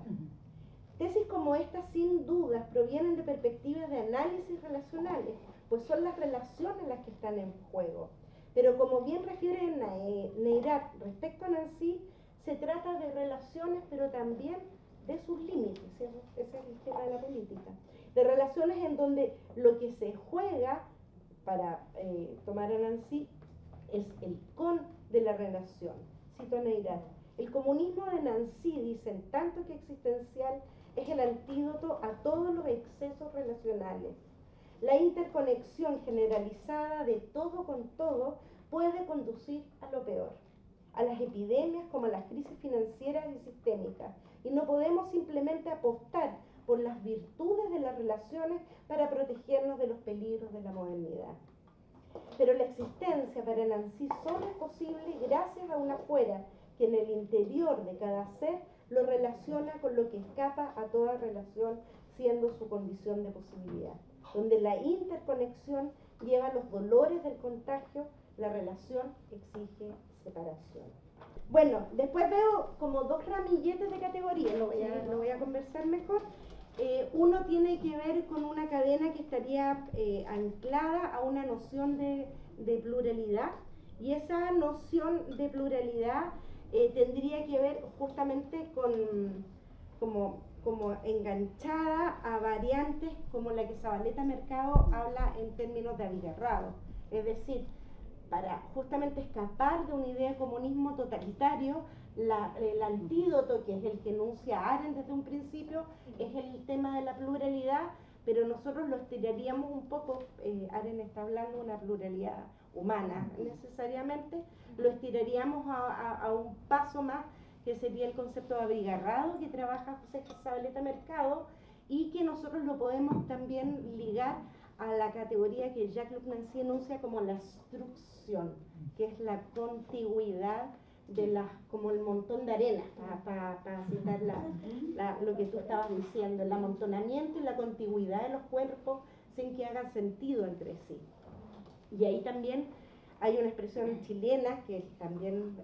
Tesis como estas, sin dudas, provienen de perspectivas de análisis relacionales, pues son las relaciones las que están en juego. Pero como bien refiere Neirath respecto a Nancy, se trata de relaciones, pero también de sus límites, ¿cierto? Ese es el tema de la política. De relaciones en donde lo que se juega, para tomar a Nancy, es el con de la relación. Cito a Neirath. El comunismo de Nancy, dicen, tanto que existencial, es el antídoto a todos los excesos relacionales. La interconexión generalizada de todo con todo puede conducir a lo peor, a las epidemias como a las crisis financieras y sistémicas, y no podemos simplemente apostar por las virtudes de las relaciones para protegernos de los peligros de la modernidad. Pero la existencia para Nancy solo es posible gracias a una fuera que en el interior de cada ser lo relaciona con lo que escapa a toda relación, siendo su condición de posibilidad, donde la interconexión lleva los dolores del contagio, la relación exige separación. Bueno, después veo como dos ramilletes de categoría, lo voy a conversar mejor. Uno tiene que ver con una cadena que estaría anclada a una noción de pluralidad, y esa noción de pluralidad tendría que ver justamente con como enganchada a variantes como la que Zabaleta Mercado habla en términos de abigarrado, es decir, para justamente escapar de una idea de comunismo totalitario, el antídoto, que es el que enuncia Arendt desde un principio, es el tema de la pluralidad, pero nosotros lo estiraríamos un poco. Arendt está hablando de una pluralidad humana necesariamente, lo estiraríamos a un paso más, que sería el concepto de abigarrado que trabaja José Zabaleta Mercado, y que nosotros lo podemos también ligar a la categoría que Jacques Nancy enuncia como la strucción, que es la contigüidad de las, como el montón de arena, para citar lo que tú estabas diciendo, el amontonamiento y la contigüidad de los cuerpos sin que hagan sentido entre sí. Y ahí también hay una expresión chilena que también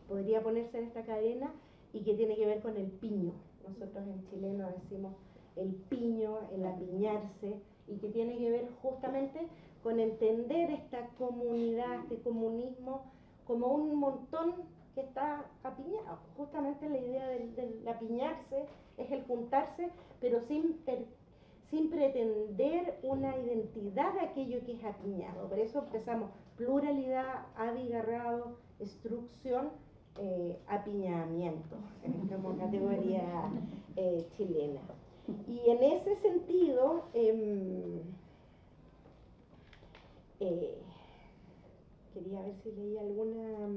podría ponerse en esta cadena y que tiene que ver con el piño. Nosotros en chileno decimos el piño, el apiñarse, y que tiene que ver justamente con entender esta comunidad, este comunismo, como un montón que está apiñado. Justamente la idea del apiñarse es el juntarse, pero sin pretender una identidad de aquello que es apiñado. Por eso empezamos pluralidad, abigarrado, instrucción, apiñamiento, como categoría chilena. Y en ese sentido, quería ver si leía alguna...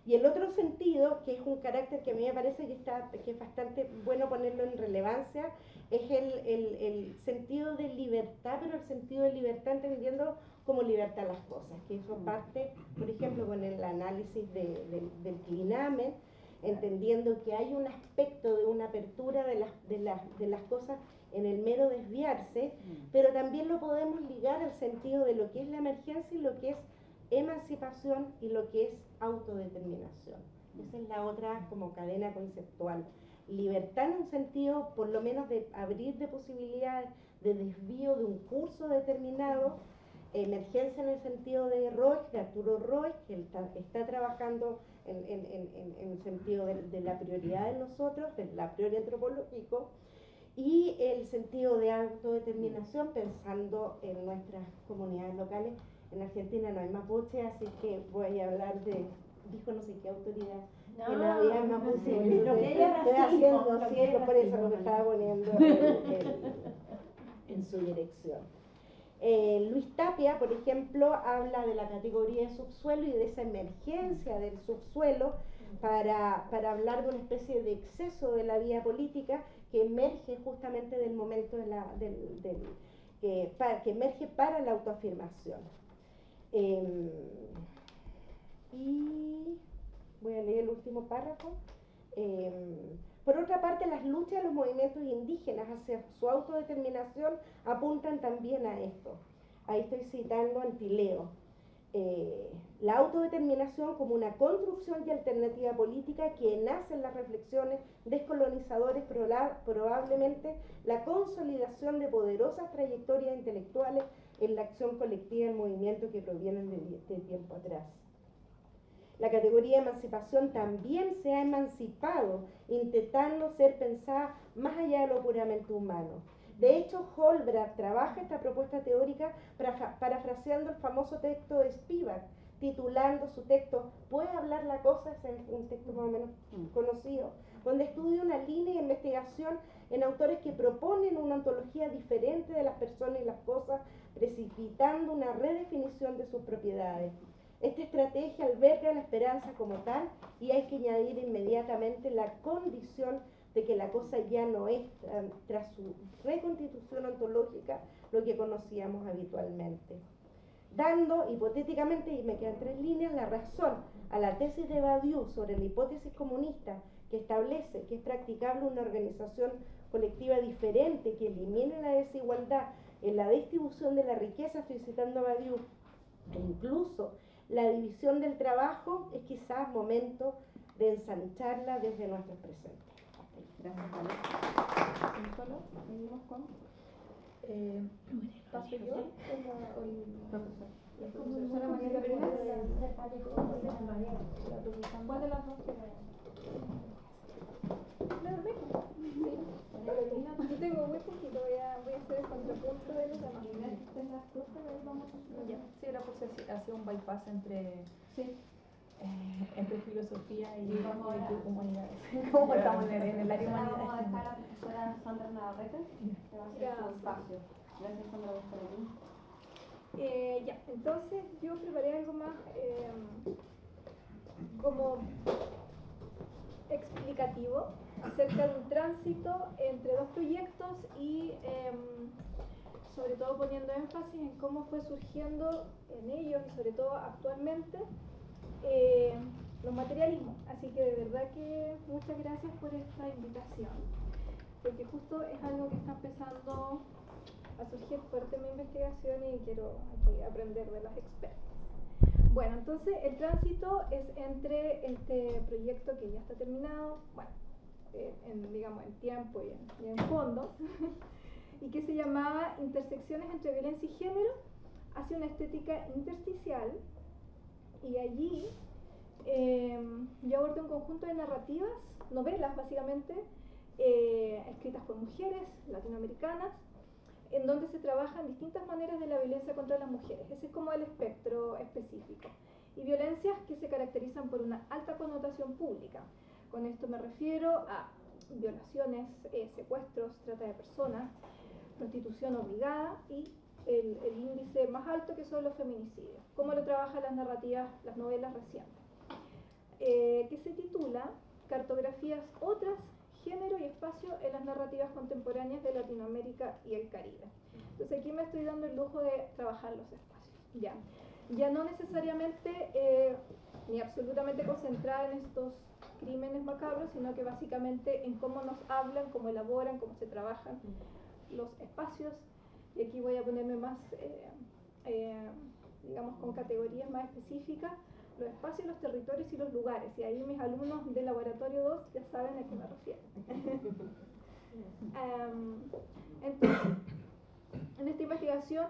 y el otro sentido, que es un carácter que a mí me parece que es bastante bueno ponerlo en relevancia, es el sentido de libertad, pero el sentido de libertad entendiendo como libertad las cosas, que eso parte, por ejemplo, con el análisis del clinamen, entendiendo que hay un aspecto de una apertura de las cosas en el mero desviarse, pero también lo podemos ligar al sentido de lo que es la emergencia y lo que es emancipación y lo que es autodeterminación. Esa es la otra como cadena conceptual. Libertad en un sentido, por lo menos, de abrir de posibilidades, de desvío de un curso determinado. Emergencia en el sentido de Roig, de Arturo Roig, que él está trabajando en el sentido de la prioridad de nosotros, del a priori antropológico, y el sentido de autodeterminación pensando en nuestras comunidades locales. En Argentina no hay mapuche, así que voy a hablar dijo no sé qué autoridad, que no había mapuche, lo que ella estoy haciendo, racismo, sí, por eso lo que estaba poniendo en su dirección. Luis Tapia, por ejemplo, habla de la categoría de subsuelo y de esa emergencia del subsuelo para hablar de una especie de exceso de la vida política que emerge justamente del momento que emerge para la autoafirmación. Y voy a leer el último párrafo. Por otra parte, las luchas de los movimientos indígenas hacia su autodeterminación apuntan también a esto. Ahí estoy citando a Antileo. La autodeterminación como una construcción y alternativa política que nace en las reflexiones descolonizadoras, probablemente la consolidación de poderosas trayectorias intelectuales en la acción colectiva en movimientos que provienen de tiempo atrás. La categoría de emancipación también se ha emancipado, intentando ser pensada más allá de lo puramente humano. De hecho, Holbrook trabaja esta propuesta teórica parafraseando el famoso texto de Spivak, titulando su texto ¿Puede hablar la cosa? Es un texto más o menos conocido, donde estudia una línea de investigación en autores que proponen una ontología diferente de las personas y las cosas, precipitando una redefinición de sus propiedades. Esta estrategia alberga la esperanza como tal, y hay que añadir inmediatamente la condición de que la cosa ya no es, tras su reconstitución ontológica, lo que conocíamos habitualmente. Dando hipotéticamente, y me quedan 3 líneas, la razón a la tesis de Badiou sobre la hipótesis comunista, que establece que es practicable una organización colectiva diferente que elimine la desigualdad en la distribución de la riqueza, estoy citando a Badiou, e incluso la división del trabajo, es quizás momento de ensancharla desde nuestros presentes. Gracias, Vale. Seguimos con ¿Paso yo? ¿O el profesor. la profesora María Carolina? ¿Cuál de las dos? ¿Me dormí? Sí. Yo tengo muy poquito, voy a hacer el contrapunto de los demás. Ya, sí, era por si hacía un bypass entre filosofía y humanidades. Como estamos en el área Ahora vamos a humanidades. dejar a la profesora Sandra Navarrete, que va a hacer su espacio. Gracias, Sandra, por estar aquí. Ya, entonces yo preparé algo más como explicativo acerca de un tránsito entre dos proyectos y sobre todo poniendo énfasis en cómo fue surgiendo en ellos y sobre todo actualmente los materialismos. Así que de verdad que muchas gracias por esta invitación, porque justo es algo que está empezando a surgir fuerte en mi investigación y quiero aquí aprender de las expertas. Bueno, entonces el tránsito es entre este proyecto que ya está terminado, bueno, digamos en tiempo y en fondo, y que se llamaba Intersecciones entre violencia y género hacia una estética intersticial, y allí yo abordé un conjunto de narrativas, novelas básicamente, escritas por mujeres latinoamericanas, en donde se trabajan distintas maneras de la violencia contra las mujeres. Ese es como el espectro específico. Y violencias que se caracterizan por una alta connotación pública. Con esto me refiero a violaciones, secuestros, trata de personas, prostitución obligada y el índice más alto, que son los feminicidios. ¿Cómo lo trabajan las narrativas, las novelas recientes? Que se titula Cartografías otras, género y espacio en las narrativas contemporáneas de Latinoamérica y el Caribe. Entonces aquí me estoy dando el lujo de trabajar los espacios. Ya no necesariamente ni absolutamente concentrada en estos crímenes macabros, sino que básicamente en cómo nos hablan, cómo elaboran, cómo se trabajan los espacios. Y aquí voy a ponerme más, digamos, con categorías más específicas, los espacios, los territorios y los lugares. Y ahí mis alumnos del laboratorio 2 ya saben a qué me refiero. Entonces, en esta investigación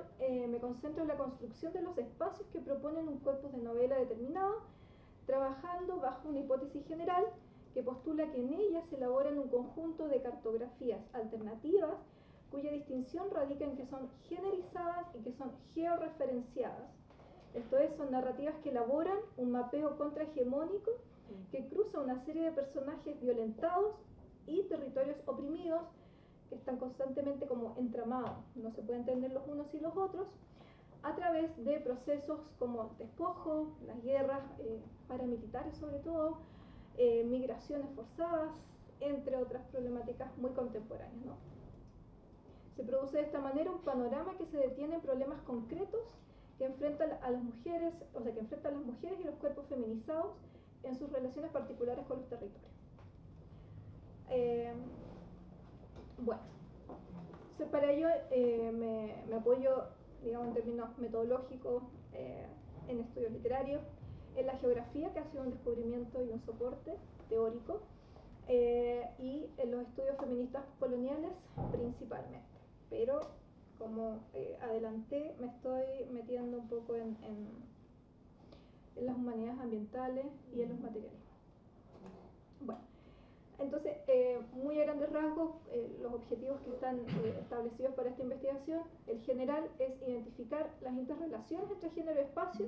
me concentro en la construcción de los espacios que proponen un corpus de novela determinado, trabajando bajo una hipótesis general que postula que en ellas se elaboran un conjunto de cartografías alternativas cuya distinción radica en que son generizadas y que son georreferenciadas. Esto es, son narrativas que elaboran un mapeo contrahegemónico que cruza una serie de personajes violentados y territorios oprimidos que están constantemente como entramados, no se puede entender los unos y los otros, a través de procesos como despojo, las guerras paramilitares sobre todo, migraciones forzadas, entre otras problemáticas muy contemporáneas, ¿no? Se produce de esta manera un panorama que se detiene en problemas concretos que enfrentan a las mujeres, o sea, que enfrentan a las mujeres y los cuerpos feminizados en sus relaciones particulares con los territorios. Bueno, entonces para ello me apoyo, digamos, en términos metodológicos, en estudios literarios, en la geografía, que ha sido un descubrimiento y un soporte teórico, y en los estudios feministas coloniales principalmente. Pero, como adelanté, me estoy metiendo un poco en las humanidades ambientales y en los materialismos. Bueno, Entonces, muy a grandes rasgos, los objetivos que están establecidos para esta investigación, el general es identificar las interrelaciones entre género y espacio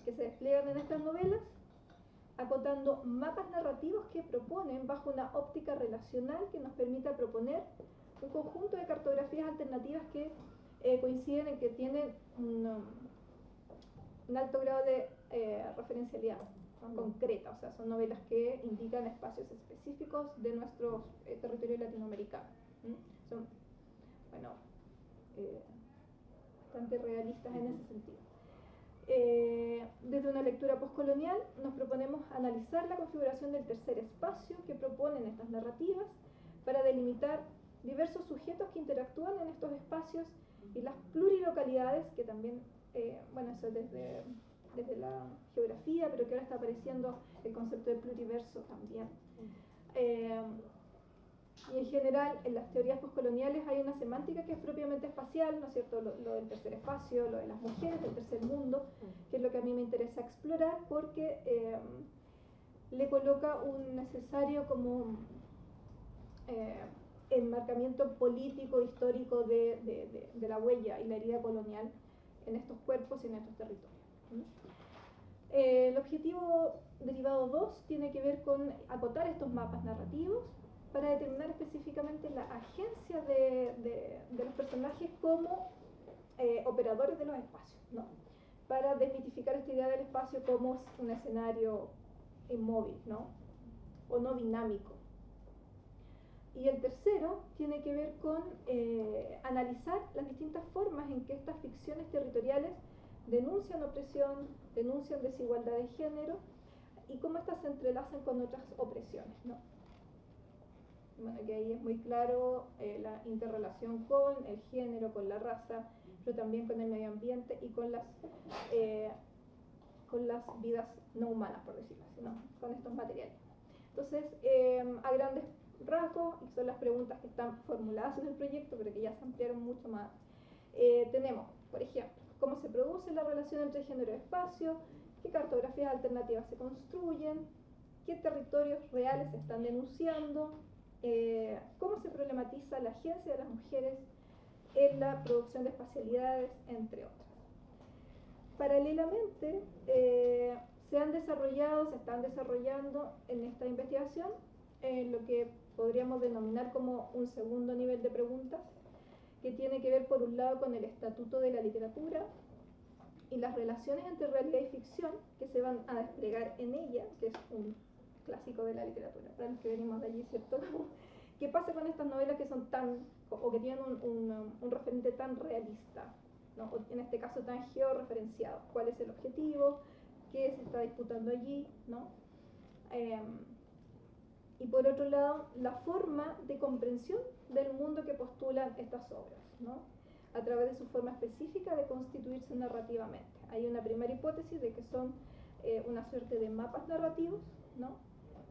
que se despliegan en estas novelas, acotando mapas narrativos que proponen bajo una óptica relacional que nos permita proponer un conjunto de cartografías alternativas que coinciden en que tienen un alto grado de referencialidad, ¿no? Concreta, o sea, son novelas que indican espacios específicos de nuestro territorio latinoamericano. Son, bueno, bastante realistas en ese sentido. Desde una lectura postcolonial nos proponemos analizar la configuración del tercer espacio que proponen estas narrativas para delimitar diversos sujetos que interactúan en estos espacios y las plurilocalidades que también, bueno, eso desde la geografía, pero que ahora está apareciendo el concepto de pluriverso también. Y en general, en las teorías postcoloniales hay una semántica que es propiamente espacial, ¿no es cierto? Lo del tercer espacio, lo de las mujeres del tercer mundo, que es lo que a mí me interesa explorar porque le coloca un necesario como enmarcamiento político, histórico de la huella y la herida colonial en estos cuerpos y en estos territorios. El objetivo derivado 2 tiene que ver con acotar estos mapas narrativos para determinar específicamente la agencia de los personajes como operadores de los espacios, ¿no? Para desmitificar esta idea del espacio como un escenario inmóvil, ¿no? O no dinámico. Y el tercero tiene que ver con analizar las distintas formas en que estas ficciones territoriales denuncian opresión, denuncian desigualdad de género y cómo estas se entrelazan con otras opresiones, ¿no? Bueno, que ahí es muy claro la interrelación con el género, con la raza, pero también con el medio ambiente y con las vidas no humanas, por decirlo así, ¿no? Con estos materiales. Entonces, a grandes rasgos, y son las preguntas que están formuladas en el proyecto, pero que ya se ampliaron mucho más, tenemos, por ejemplo, cómo se produce la relación entre género y espacio, qué cartografías alternativas se construyen, qué territorios reales se están denunciando, cómo se problematiza la agencia de las mujeres en la producción de espacialidades, entre otras. Paralelamente, se están desarrollando en esta investigación lo que podríamos denominar como un segundo nivel de preguntas, que tiene que ver por un lado con el estatuto de la literatura y las relaciones entre realidad y ficción que se van a desplegar en ella, que es un clásico de la literatura, para los que venimos de allí, ¿cierto? ¿Qué pasa con estas novelas que son o que tienen un referente tan realista, ¿no? O en este caso tan georreferenciado? ¿Cuál es el objetivo? ¿Qué se está disputando allí, ¿no? Y por otro lado, la forma de comprensión del mundo que postulan estas obras, ¿no? A través de su forma específica de constituirse narrativamente. Hay una primera hipótesis de que son una suerte de mapas narrativos, ¿no?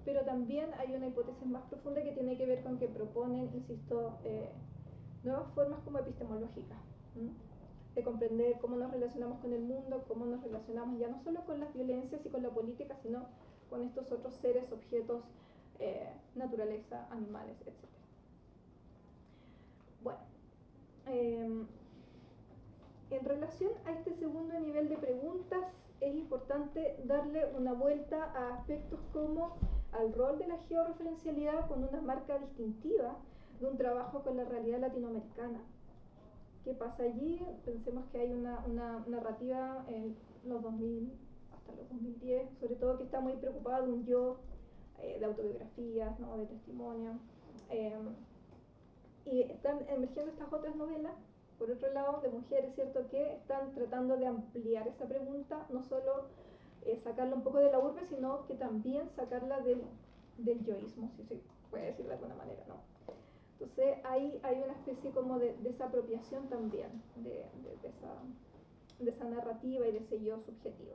Pero también hay una hipótesis más profunda que tiene que ver con que proponen, insisto, nuevas formas como epistemológicas, ¿no? De comprender cómo nos relacionamos con el mundo, cómo nos relacionamos ya no solo con las violencias y con la política, sino con estos otros seres, objetos, naturaleza, animales, etc. Bueno, en relación a este segundo nivel de preguntas, es importante darle una vuelta a aspectos como al rol de la georreferencialidad con una marca distintiva de un trabajo con la realidad latinoamericana. ¿Qué pasa allí? Pensemos que hay una narrativa en los 2000 hasta los 2010, sobre todo, que está muy preocupada de un yo, de autobiografías, ¿no? De testimonio, y están emergiendo estas otras novelas, por otro lado, de mujeres, ¿cierto?, que están tratando de ampliar esa pregunta, no solo sacarla un poco de la urbe, sino que también sacarla del yoísmo, si se puede decir de alguna manera, ¿no? Entonces hay una especie como de desapropiación también de esa narrativa y de ese yo subjetivo.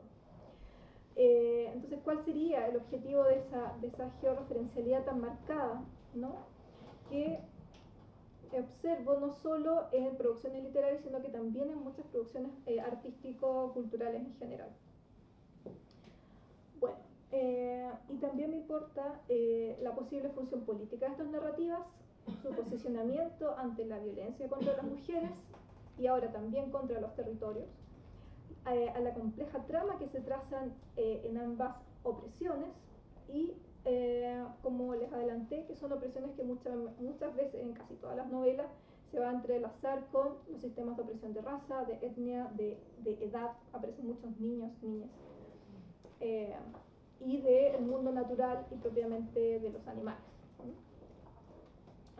Entonces, ¿cuál sería el objetivo de esa georreferencialidad tan marcada, ¿no? Que observo no solo en producciones literarias, sino que también en muchas producciones artístico-culturales en general. Bueno, Y también me importa la posible función política de estas narrativas, su posicionamiento ante la violencia contra las mujeres y ahora también contra los territorios, a la compleja trama que se trazan en ambas opresiones y, como les adelanté, que son opresiones que muchas veces en casi todas las novelas se va a entrelazar con los sistemas de opresión de raza, de etnia, de edad, aparecen muchos niños, niñas, y del mundo natural y propiamente de los animales, ¿no?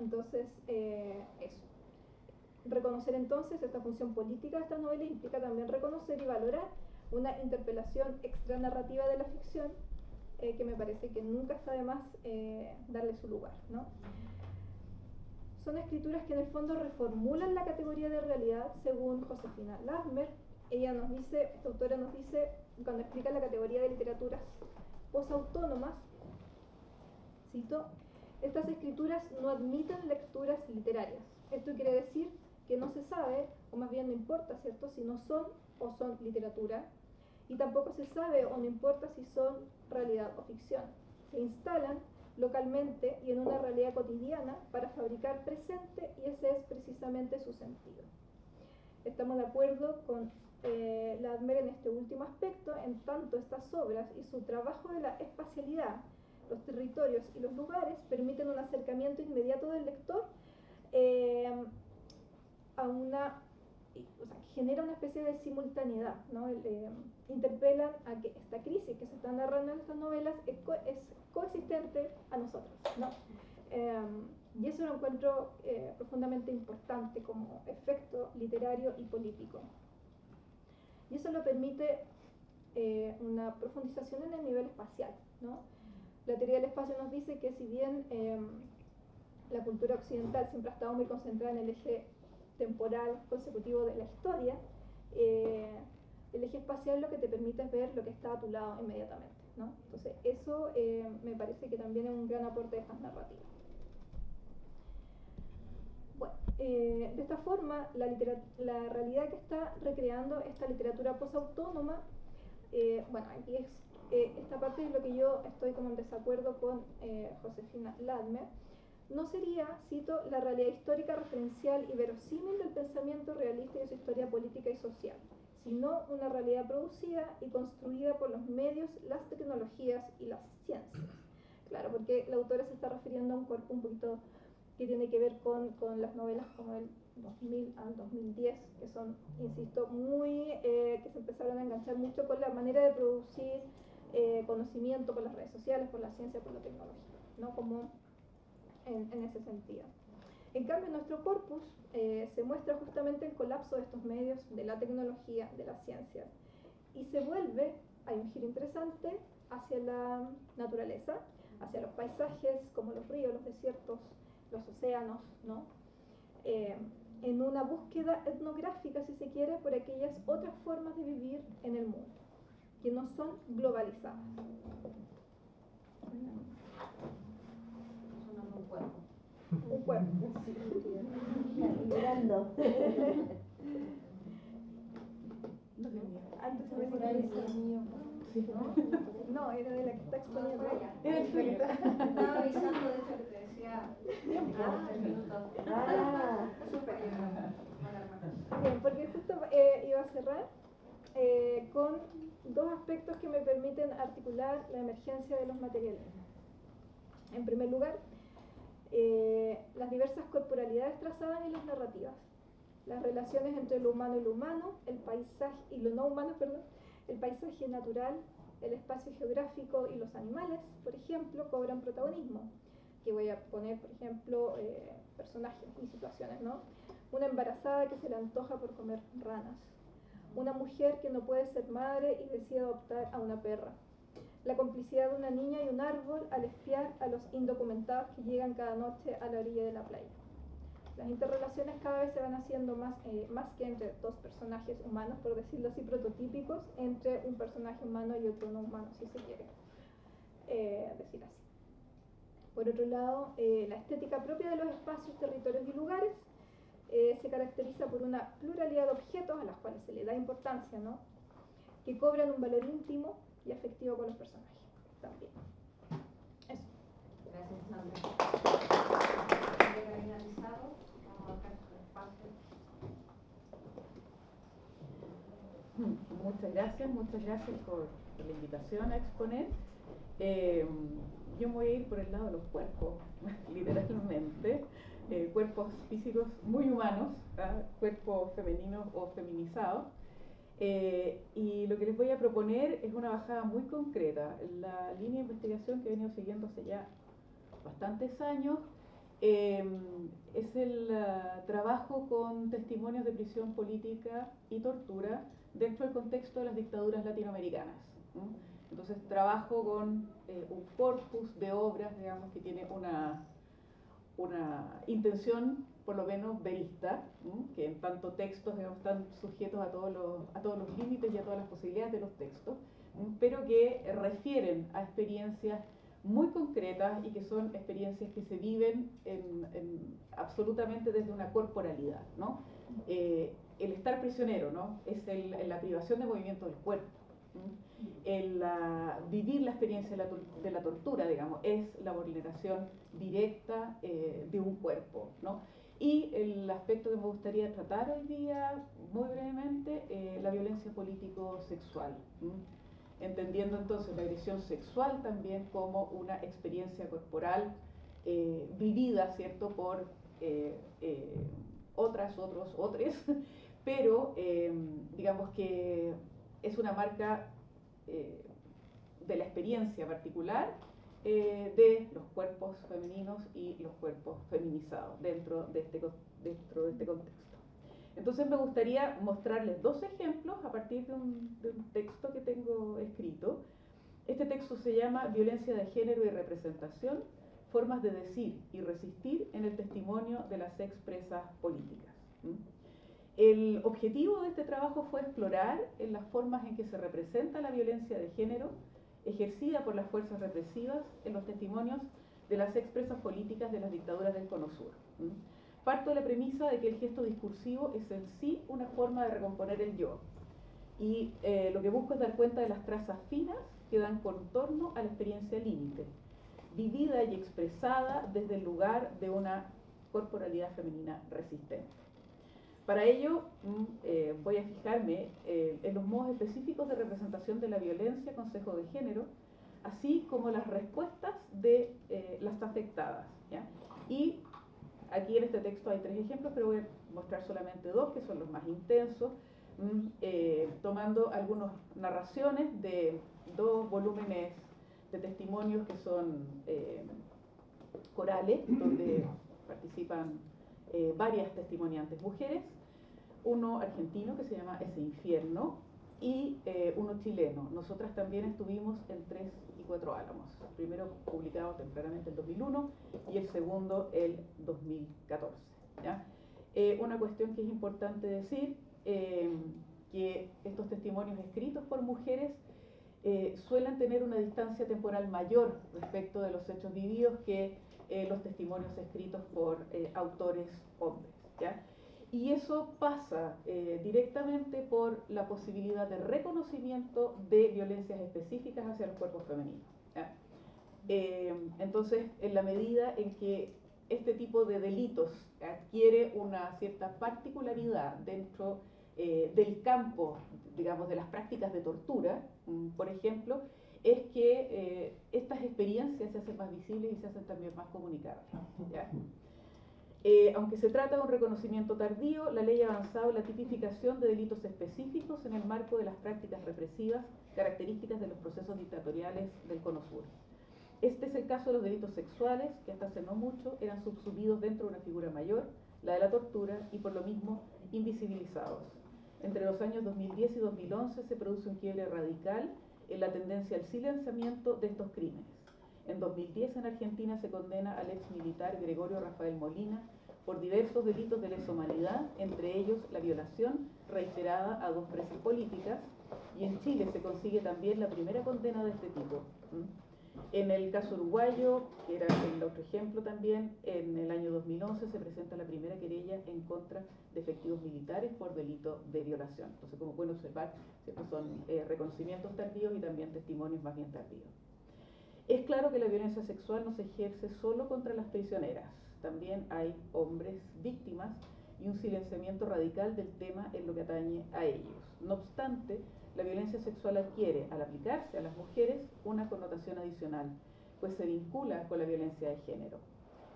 Entonces, eso. Reconocer entonces esta función política de estas novelas implica también reconocer y valorar una interpelación extranarrativa de la ficción, que me parece que nunca está de más darle su lugar, ¿no? Son escrituras que en el fondo reformulan la categoría de realidad según Josefina Ladmer. Ella nos dice, esta autora nos dice, cuando explica la categoría de literaturas posautónomas, cito, estas escrituras no admiten lecturas literarias. Esto quiere decir que no se sabe, o más bien no importa, ¿cierto?, si no son o son literatura, y tampoco se sabe o no importa si son realidad o ficción. Se instalan localmente y en una realidad cotidiana para fabricar presente, y ese es precisamente su sentido. Estamos de acuerdo con Ladmer en este último aspecto, en tanto estas obras y su trabajo de la espacialidad, los territorios y los lugares permiten un acercamiento inmediato del lector a una, o sea, que genera una especie de simultaneidad, ¿no? Interpelan a que esta crisis que se está narrando en estas novelas es coexistente a nosotros, ¿no? Y eso lo encuentro profundamente importante como efecto literario y político. Y eso lo permite una profundización en el nivel espacial, ¿no? La teoría del espacio nos dice que si bien la cultura occidental siempre ha estado muy concentrada en el eje temporal consecutivo de la historia, el eje espacial lo que te permite es ver lo que está a tu lado inmediatamente, ¿no? Entonces eso me parece que también es un gran aporte de estas narrativas. Bueno, de esta forma la realidad que está recreando esta literatura posautónoma, bueno, aquí es esta parte de lo que yo estoy como en desacuerdo con Josefina Ladmer, no sería, cito, la realidad histórica referencial y verosímil del pensamiento realista y de su historia política y social, sino una realidad producida y construida por los medios, las tecnologías y las ciencias. Claro, porque la autora se está refiriendo a un cuerpo un poquito que tiene que ver con las novelas como del 2000 al 2010, que son, insisto, que se empezaron a enganchar mucho con la manera de producir conocimiento por las redes sociales, por la ciencia, por la tecnología, ¿no? Como en ese sentido. En cambio, nuestro corpus se muestra justamente el colapso de estos medios, de la tecnología, de la ciencia, y se vuelve, hay un giro interesante, hacia la naturaleza, hacia los paisajes como los ríos, los desiertos, los océanos, ¿no? En una búsqueda etnográfica, si se quiere, por aquellas otras formas de vivir en el mundo, que no son globalizadas. Un cuerpo. Un cuerpo. Mirando. Antes se venía. No, era de la que está exponiendo. Estaba avisando, de hecho, que te decía 3 minutos. Bien, porque justo iba a cerrar con dos aspectos que me permiten articular la emergencia de los materiales. En primer lugar, las diversas corporalidades trazadas en las narrativas, las relaciones entre lo humano y lo humano, el paisaje y lo no humano, perdón, el paisaje natural, el espacio geográfico y los animales, por ejemplo, cobran protagonismo. Que voy a poner, por ejemplo, personajes y situaciones, ¿no? Una embarazada que se le antoja por comer ranas, una mujer que no puede ser madre y decide adoptar a una perra, la complicidad de una niña y un árbol al espiar a los indocumentados que llegan cada noche a la orilla de la playa. Las interrelaciones cada vez se van haciendo más que entre dos personajes humanos, por decirlo así, prototípicos, entre un personaje humano y otro no humano, si se quiere decir así. Por otro lado, la estética propia de los espacios, territorios y lugares se caracteriza por una pluralidad de objetos a los cuales se le da importancia, ¿no? Que cobran un valor íntimo y afectivo con los personajes. también. Eso. Gracias, Sandra. Carolina Pizarro, vamos a dejar su espacio. Muchas gracias por la invitación a exponer. Yo me voy a ir por el lado de los cuerpos, literalmente, cuerpos físicos muy humanos, cuerpos femeninos o feminizados. Y lo que les voy a proponer es una bajada muy concreta. La línea de investigación que he venido siguiendo hace ya bastantes años es el trabajo con testimonios de prisión política y tortura dentro del contexto de las dictaduras latinoamericanas. Entonces trabajo con un corpus de obras, digamos, que tiene una intención por lo menos verista, que en tanto textos, digamos, están sujetos a todos los límites y a todas las posibilidades de los textos, pero que refieren a experiencias muy concretas y que son experiencias que se viven absolutamente desde una corporalidad, ¿no? El estar prisionero, ¿no? Es la privación de movimiento del cuerpo. Vivir la experiencia de la tortura, digamos, es la vulneración directa de un cuerpo, ¿no? Y el aspecto que me gustaría tratar hoy día, muy brevemente, la violencia político-sexual, entendiendo entonces la agresión sexual también como una experiencia corporal vivida, ¿cierto?, por otros, pero digamos que es una marca de la experiencia particular de los cuerpos femeninos y los cuerpos feminizados dentro de este contexto. Entonces me gustaría mostrarles dos ejemplos a partir de un texto que tengo escrito. Este texto se llama Violencia de género y representación, formas de decir y resistir en el testimonio de las expresas políticas. El objetivo de este trabajo fue explorar en las formas en que se representa la violencia de género ejercida por las fuerzas represivas en los testimonios de las expresas políticas de las dictaduras del Cono Sur. Parto de la premisa de que el gesto discursivo es en sí una forma de recomponer el yo. Y lo que busco es dar cuenta de las trazas finas que dan contorno a la experiencia límite, vivida y expresada desde el lugar de una corporalidad femenina resistente. Para ello voy a fijarme en los modos específicos de representación de la violencia con sesgo de género, así como las respuestas de las afectadas, ¿ya? Y aquí en este texto hay 3 ejemplos, pero voy a mostrar solamente 2, que son los más intensos, tomando algunas narraciones de 2 volúmenes de testimonios que son corales, donde participan varias testimoniantes mujeres, uno argentino que se llama Ese Infierno y uno chileno. Nosotras también estuvimos en 3 y 4 Álamos, el primero publicado tempranamente en 2001 y el segundo el 2014. ¿Ya? Una cuestión que es importante decir, que estos testimonios escritos por mujeres suelen tener una distancia temporal mayor respecto de los hechos vividos que los testimonios escritos por autores hombres, ¿ya? Y eso pasa directamente por la posibilidad de reconocimiento de violencias específicas hacia los cuerpos femeninos, ¿ya? Entonces, en la medida en que este tipo de delitos adquiere una cierta particularidad dentro del campo, digamos, de las prácticas de tortura, por ejemplo, es que estas experiencias se hacen más visibles y se hacen también más comunicables, ¿ya? Aunque se trata de un reconocimiento tardío, la ley ha avanzado en la tipificación de delitos específicos en el marco de las prácticas represivas características de los procesos dictatoriales del Cono Sur. Este es el caso de los delitos sexuales, que hasta hace no mucho eran subsumidos dentro de una figura mayor, la de la tortura, y por lo mismo invisibilizados. Entre los años 2010 y 2011 se produce un quiebre radical en la tendencia al silenciamiento de estos crímenes. En 2010 en Argentina se condena al ex militar Gregorio Rafael Molina por diversos delitos de lesa humanidad, entre ellos la violación reiterada a 2 presas políticas, y en Chile se consigue también la primera condena de este tipo. En el caso uruguayo, que era el otro ejemplo también, en el año 2011 se presenta la primera querella en contra de efectivos militares por delito de violación. Entonces, como pueden observar, son reconocimientos tardíos y también testimonios más bien tardíos. Es claro que la violencia sexual no se ejerce solo contra las prisioneras, también hay hombres víctimas y un silenciamiento radical del tema en lo que atañe a ellos. No obstante, la violencia sexual adquiere, al aplicarse a las mujeres, una connotación adicional, pues se vincula con la violencia de género.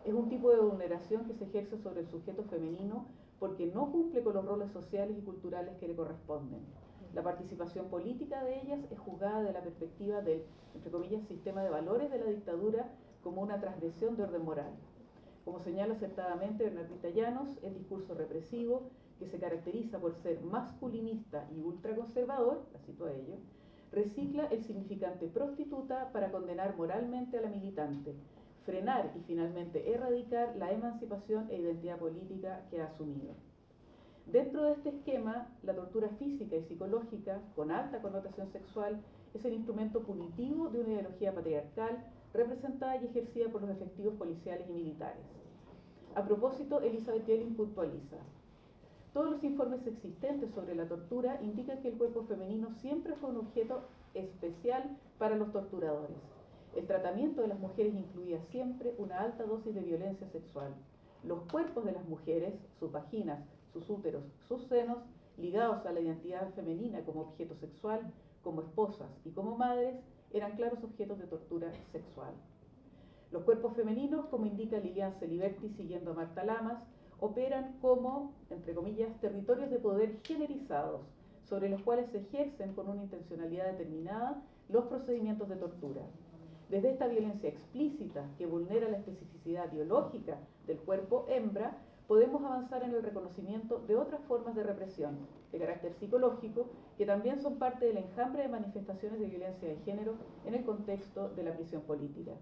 Es un tipo de vulneración que se ejerce sobre el sujeto femenino porque no cumple con los roles sociales y culturales que le corresponden. La participación política de ellas es juzgada de la perspectiva del, entre comillas, sistema de valores de la dictadura como una transgresión de orden moral. Como señala acertadamente Bernardita Llanos, el discurso represivo, que se caracteriza por ser masculinista y ultraconservador, la cito a ello, recicla el significante prostituta para condenar moralmente a la militante, frenar y finalmente erradicar la emancipación e identidad política que ha asumido. Dentro de este esquema, la tortura física y psicológica, con alta connotación sexual, es el instrumento punitivo de una ideología patriarcal representada y ejercida por los efectivos policiales y militares. A propósito, Elizabeth Yelling puntualiza: todos los informes existentes sobre la tortura indican que el cuerpo femenino siempre fue un objeto especial para los torturadores. El tratamiento de las mujeres incluía siempre una alta dosis de violencia sexual. Los cuerpos de las mujeres, sus vaginas, sus úteros, sus senos, ligados a la identidad femenina como objeto sexual, como esposas y como madres, eran claros objetos de tortura sexual. Los cuerpos femeninos, como indica Lilian Celiberti siguiendo a Marta Lamas, operan como, entre comillas, territorios de poder generalizados, sobre los cuales se ejercen con una intencionalidad determinada los procedimientos de tortura. Desde esta violencia explícita que vulnera la especificidad biológica del cuerpo hembra, podemos avanzar en el reconocimiento de otras formas de represión, de carácter psicológico, que también son parte del enjambre de manifestaciones de violencia de género en el contexto de la prisión política.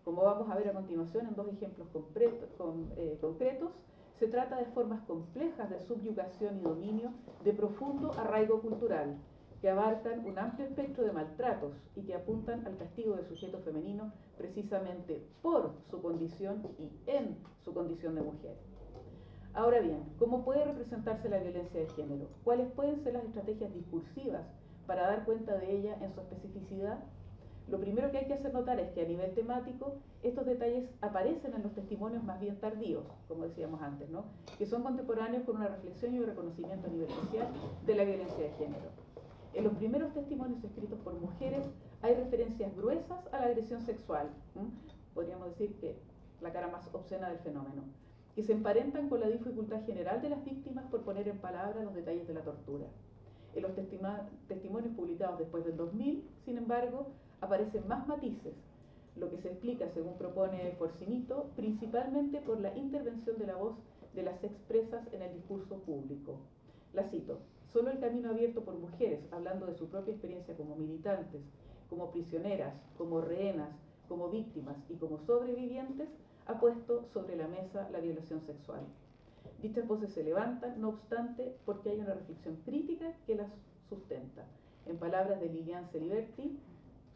Como vamos a ver a continuación en dos ejemplos concretos, se trata de formas complejas de subyugación y dominio de profundo arraigo cultural, que abarcan un amplio espectro de maltratos y que apuntan al castigo del sujeto femenino precisamente por su condición y en su condición de mujer. Ahora bien, ¿cómo puede representarse la violencia de género? ¿Cuáles pueden ser las estrategias discursivas para dar cuenta de ella en su especificidad? Lo primero que hay que hacer notar es que a nivel temático estos detalles aparecen en los testimonios más bien tardíos, como decíamos antes, ¿no? Que son contemporáneos con una reflexión y un reconocimiento a nivel social de la violencia de género. En los primeros testimonios escritos por mujeres hay referencias gruesas a la agresión sexual, podríamos decir que la cara más obscena del fenómeno, que se emparentan con la dificultad general de las víctimas por poner en palabras los detalles de la tortura. En los testimonios publicados después del 2000, sin embargo, aparecen más matices, lo que se explica, según propone Forcinito, principalmente por la intervención de la voz de las expresas en el discurso público. La cito: solo el camino abierto por mujeres, hablando de su propia experiencia como militantes, como prisioneras, como rehenas, como víctimas y como sobrevivientes, ha puesto sobre la mesa la violación sexual. Dichas voces se levantan, no obstante, porque hay una reflexión crítica que las sustenta. En palabras de Lilian Celiberti,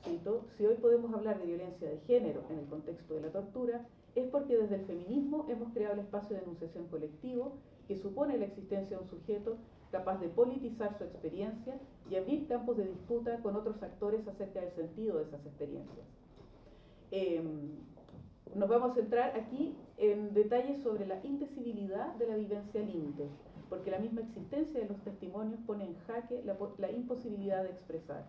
cito: si hoy podemos hablar de violencia de género en el contexto de la tortura, es porque desde el feminismo hemos creado el espacio de enunciación colectivo que supone la existencia de un sujeto capaz de politizar su experiencia y abrir campos de disputa con otros actores acerca del sentido de esas experiencias. Nos vamos a centrar aquí en detalles sobre la indecibilidad de la vivencia límite, porque la misma existencia de los testimonios pone en jaque la imposibilidad de expresar.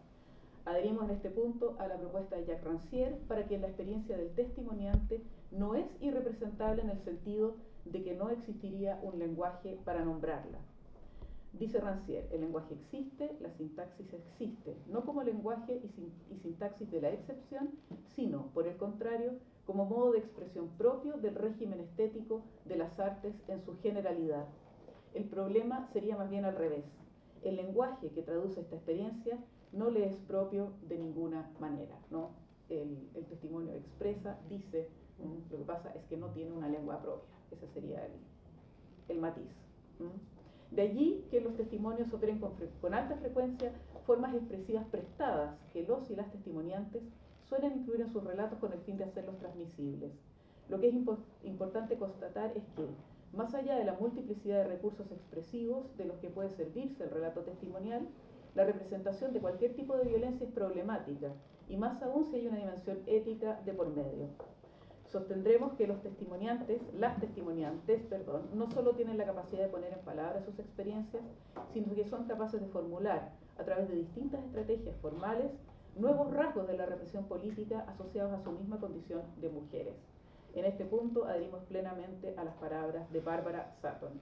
Adherimos en este punto a la propuesta de Jacques Rancière para que la experiencia del testimoniante no es irrepresentable en el sentido de que no existiría un lenguaje para nombrarla. Dice Rancière: el lenguaje existe, la sintaxis existe, no como lenguaje y sintaxis de la excepción, sino, por el contrario, como modo de expresión propio del régimen estético de las artes en su generalidad. El problema sería más bien al revés. El lenguaje que traduce esta experiencia no le es propio de ninguna manera, ¿no? El testimonio expresa, dice, lo que pasa es que no tiene una lengua propia. Ese sería el matiz. De allí que los testimonios operen con alta frecuencia formas expresivas prestadas que los y las testimoniantes suelen incluir en sus relatos con el fin de hacerlos transmisibles. Lo que es importante constatar es que, más allá de la multiplicidad de recursos expresivos de los que puede servirse el relato testimonial, la representación de cualquier tipo de violencia es problemática, y más aún si hay una dimensión ética de por medio. Sostendremos que las testimoniantes, no solo tienen la capacidad de poner en palabras sus experiencias, sino que son capaces de formular, a través de distintas estrategias formales, nuevos rasgos de la represión política asociados a su misma condición de mujeres. En este punto adherimos plenamente a las palabras de Barbara Sutton.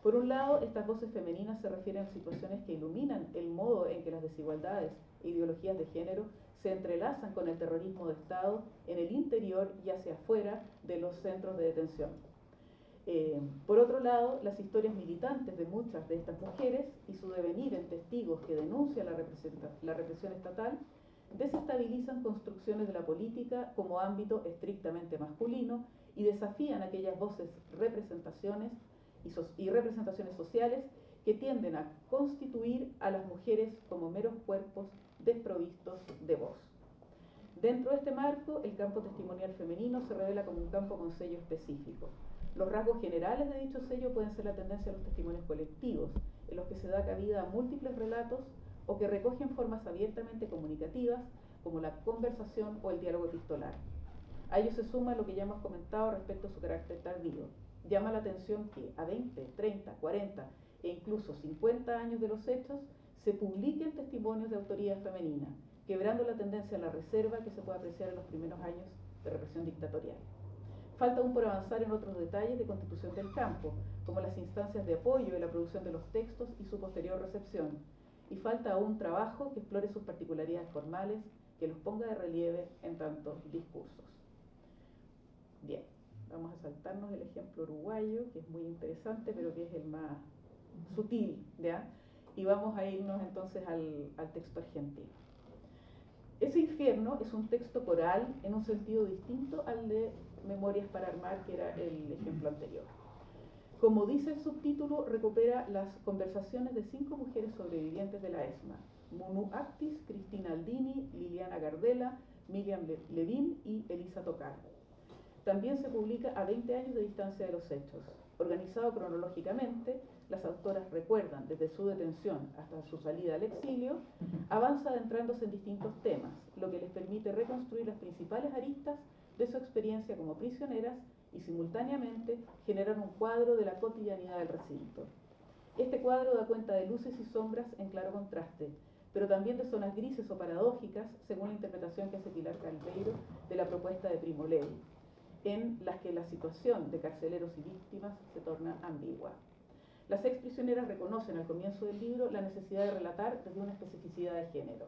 Por un lado, estas voces femeninas se refieren a situaciones que iluminan el modo en que las desigualdades e ideologías de género se entrelazan con el terrorismo de Estado en el interior y hacia afuera de los centros de detención. Por otro lado, las historias militantes de muchas de estas mujeres y su devenir en testigos que denuncian la represión estatal desestabilizan construcciones de la política como ámbito estrictamente masculino y desafían aquellas voces, representaciones y representaciones sociales que tienden a constituir a las mujeres como meros cuerpos desprovistos de voz. Dentro de este marco, el campo testimonial femenino se revela como un campo con sello específico. Los rasgos generales de dicho sello pueden ser la tendencia a los testimonios colectivos, en los que se da cabida a múltiples relatos o que recogen formas abiertamente comunicativas, como la conversación o el diálogo epistolar. A ello se suma lo que ya hemos comentado respecto a su carácter tardío. Llama la atención que a 20, 30, 40 e incluso 50 años de los hechos se publiquen testimonios de autoría femenina, quebrando la tendencia a la reserva que se puede apreciar en los primeros años de represión dictatorial. Falta aún por avanzar en otros detalles de constitución del campo, como las instancias de apoyo en la producción de los textos y su posterior recepción, y falta aún trabajo que explore sus particularidades formales, que los ponga de relieve en tantos discursos. Bien, vamos a saltarnos el ejemplo uruguayo, que es muy interesante, pero que es el más sutil, ¿ya? Y vamos a irnos entonces al texto argentino. Ese infierno es un texto coral en un sentido distinto al de Memorias para Armar, que era el ejemplo anterior. Como dice el subtítulo, recupera las conversaciones de 5 mujeres sobrevivientes de la ESMA: Munu Actis, Cristina Aldini, Liliana Gardela, Miriam Levin y Elisa Tocar. También se publica a 20 años de distancia de los hechos. Organizado cronológicamente, las autoras recuerdan desde su detención hasta su salida al exilio, avanza adentrándose en distintos temas, lo que les permite reconstruir las principales aristas de su experiencia como prisioneras y simultáneamente generar un cuadro de la cotidianidad del recinto. Este cuadro da cuenta de luces y sombras en claro contraste, pero también de zonas grises o paradójicas, según la interpretación que hace Pilar Calveiro de la propuesta de Primo Levi, en las que la situación de carceleros y víctimas se torna ambigua. Las ex prisioneras reconocen al comienzo del libro la necesidad de relatar desde una especificidad de género.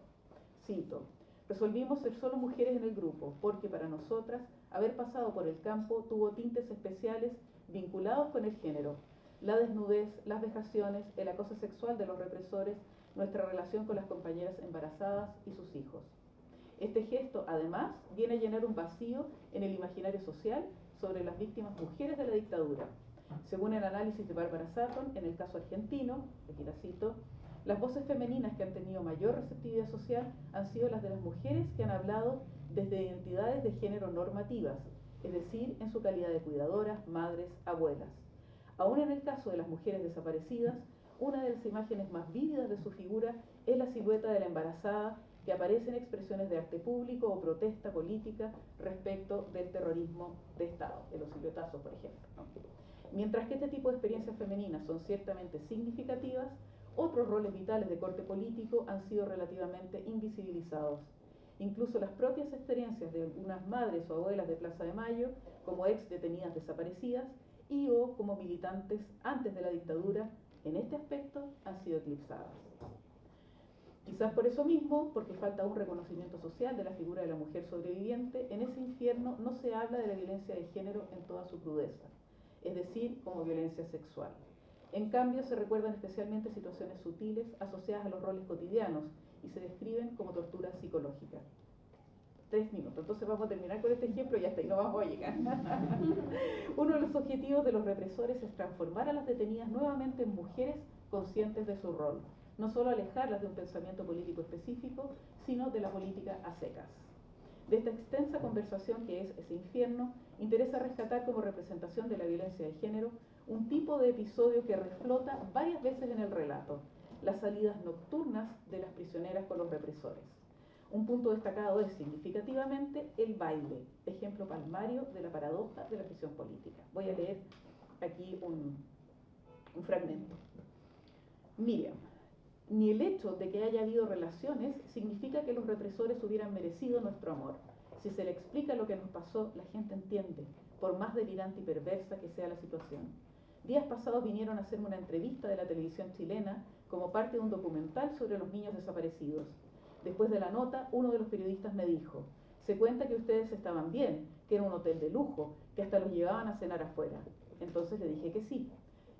Cito: resolvimos ser solo mujeres en el grupo, porque para nosotras haber pasado por el campo tuvo tintes especiales vinculados con el género, la desnudez, las vejaciones, el acoso sexual de los represores, nuestra relación con las compañeras embarazadas y sus hijos. Este gesto, además, viene a llenar un vacío en el imaginario social sobre las víctimas mujeres de la dictadura. Según el análisis de Bárbara Sutton, en el caso argentino, aquí la cito, las voces femeninas que han tenido mayor receptividad social han sido las de las mujeres que han hablado desde identidades de género normativas, es decir, en su calidad de cuidadoras, madres, abuelas. Aún en el caso de las mujeres desaparecidas, una de las imágenes más vívidas de su figura es la silueta de la embarazada que aparece en expresiones de arte público o protesta política respecto del terrorismo de Estado, de los silbatazos, por ejemplo, ¿no? Mientras que este tipo de experiencias femeninas son ciertamente significativas, otros roles vitales de corte político han sido relativamente invisibilizados. Incluso las propias experiencias de algunas madres o abuelas de Plaza de Mayo, como ex detenidas desaparecidas y o como militantes antes de la dictadura, en este aspecto han sido eclipsadas. Quizás por eso mismo, porque falta un reconocimiento social de la figura de la mujer sobreviviente, en ese infierno no se habla de la violencia de género en toda su crudeza, es decir, como violencia sexual. En cambio, se recuerdan especialmente situaciones sutiles asociadas a los roles cotidianos y se describen como tortura psicológica. 3 minutos, entonces vamos a terminar con este ejemplo y hasta ahí no vamos a llegar. Uno de los objetivos de los represores es transformar a las detenidas nuevamente en mujeres conscientes de su rol, no solo alejarlas de un pensamiento político específico, sino de la política a secas. De esta extensa conversación que es ese infierno, interesa rescatar como representación de la violencia de género un tipo de episodio que reflota varias veces en el relato, las salidas nocturnas de las prisioneras con los represores. Un punto destacado es significativamente el baile, ejemplo palmario de la paradoja de la prisión política. Voy a leer aquí un fragmento. Miriam, ni el hecho de que haya habido relaciones significa que los represores hubieran merecido nuestro amor. Si se le explica lo que nos pasó, la gente entiende, por más delirante y perversa que sea la situación. Días pasados vinieron a hacerme una entrevista de la televisión chilena como parte de un documental sobre los niños desaparecidos. Después de la nota, uno de los periodistas me dijo: se cuenta que ustedes estaban bien, que era un hotel de lujo, que hasta los llevaban a cenar afuera. Entonces le dije que sí.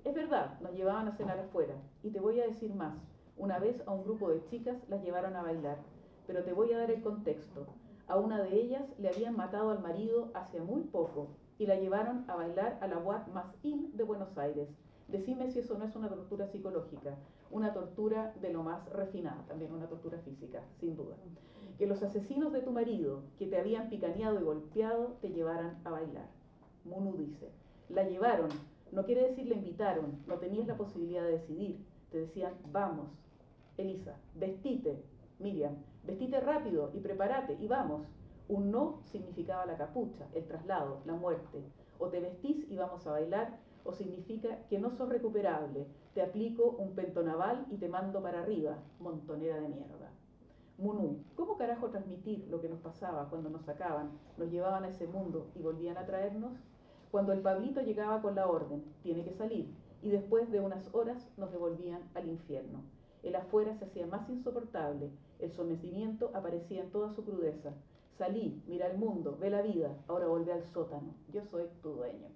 Es verdad, nos llevaban a cenar afuera. Y te voy a decir más. Una vez a un grupo de chicas las llevaron a bailar. Pero te voy a dar el contexto. A una de ellas le habían matado al marido hace muy poco y la llevaron a bailar a la boate más in de Buenos Aires. Decime si eso no es una tortura psicológica, una tortura de lo más refinada, también una tortura física, sin duda. Que los asesinos de tu marido, que te habían picaneado y golpeado, te llevaran a bailar. Munu dice, la llevaron, no quiere decir la invitaron, no tenías la posibilidad de decidir, te decían, vamos. Elisa, vestite. Miriam, vestite rápido y prepárate y vamos. Un no significaba la capucha, el traslado, la muerte. O te vestís y vamos a bailar, o significa que no sos recuperable. Te aplico un pentonaval y te mando para arriba, montonera de mierda. Munu, ¿cómo carajo transmitir lo que nos pasaba cuando nos sacaban, nos llevaban a ese mundo y volvían a traernos? Cuando el Pablito llegaba con la orden, tiene que salir, y después de unas horas nos devolvían al infierno. El afuera se hacía más insoportable, el sometimiento aparecía en toda su crudeza. Salí, mira el mundo, ve la vida, ahora volvé al sótano, yo soy tu dueño.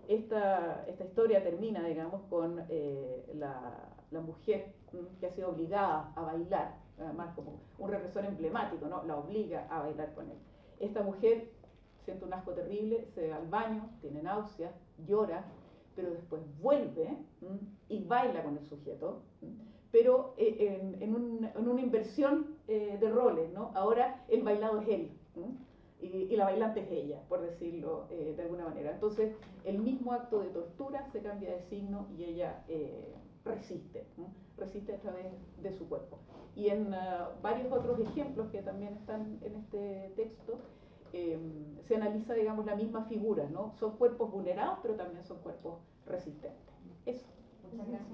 Esta historia termina, digamos, con la mujer que ha sido obligada a bailar, además como un represor emblemático, ¿no? La obliga a bailar con él. Esta mujer siente un asco terrible, se va al baño, tiene náuseas, llora, pero después vuelve y baila con el sujeto, pero en una inversión de roles, ¿no? Ahora el bailado es él y la bailante es ella, por decirlo de alguna manera. Entonces el mismo acto de tortura se cambia de signo y ella resiste a través de su cuerpo. Y en varios otros ejemplos que también están en este texto, se analiza, digamos, la misma figura, ¿no? Son cuerpos vulnerados, pero también son cuerpos resistentes. Eso. Muchas gracias.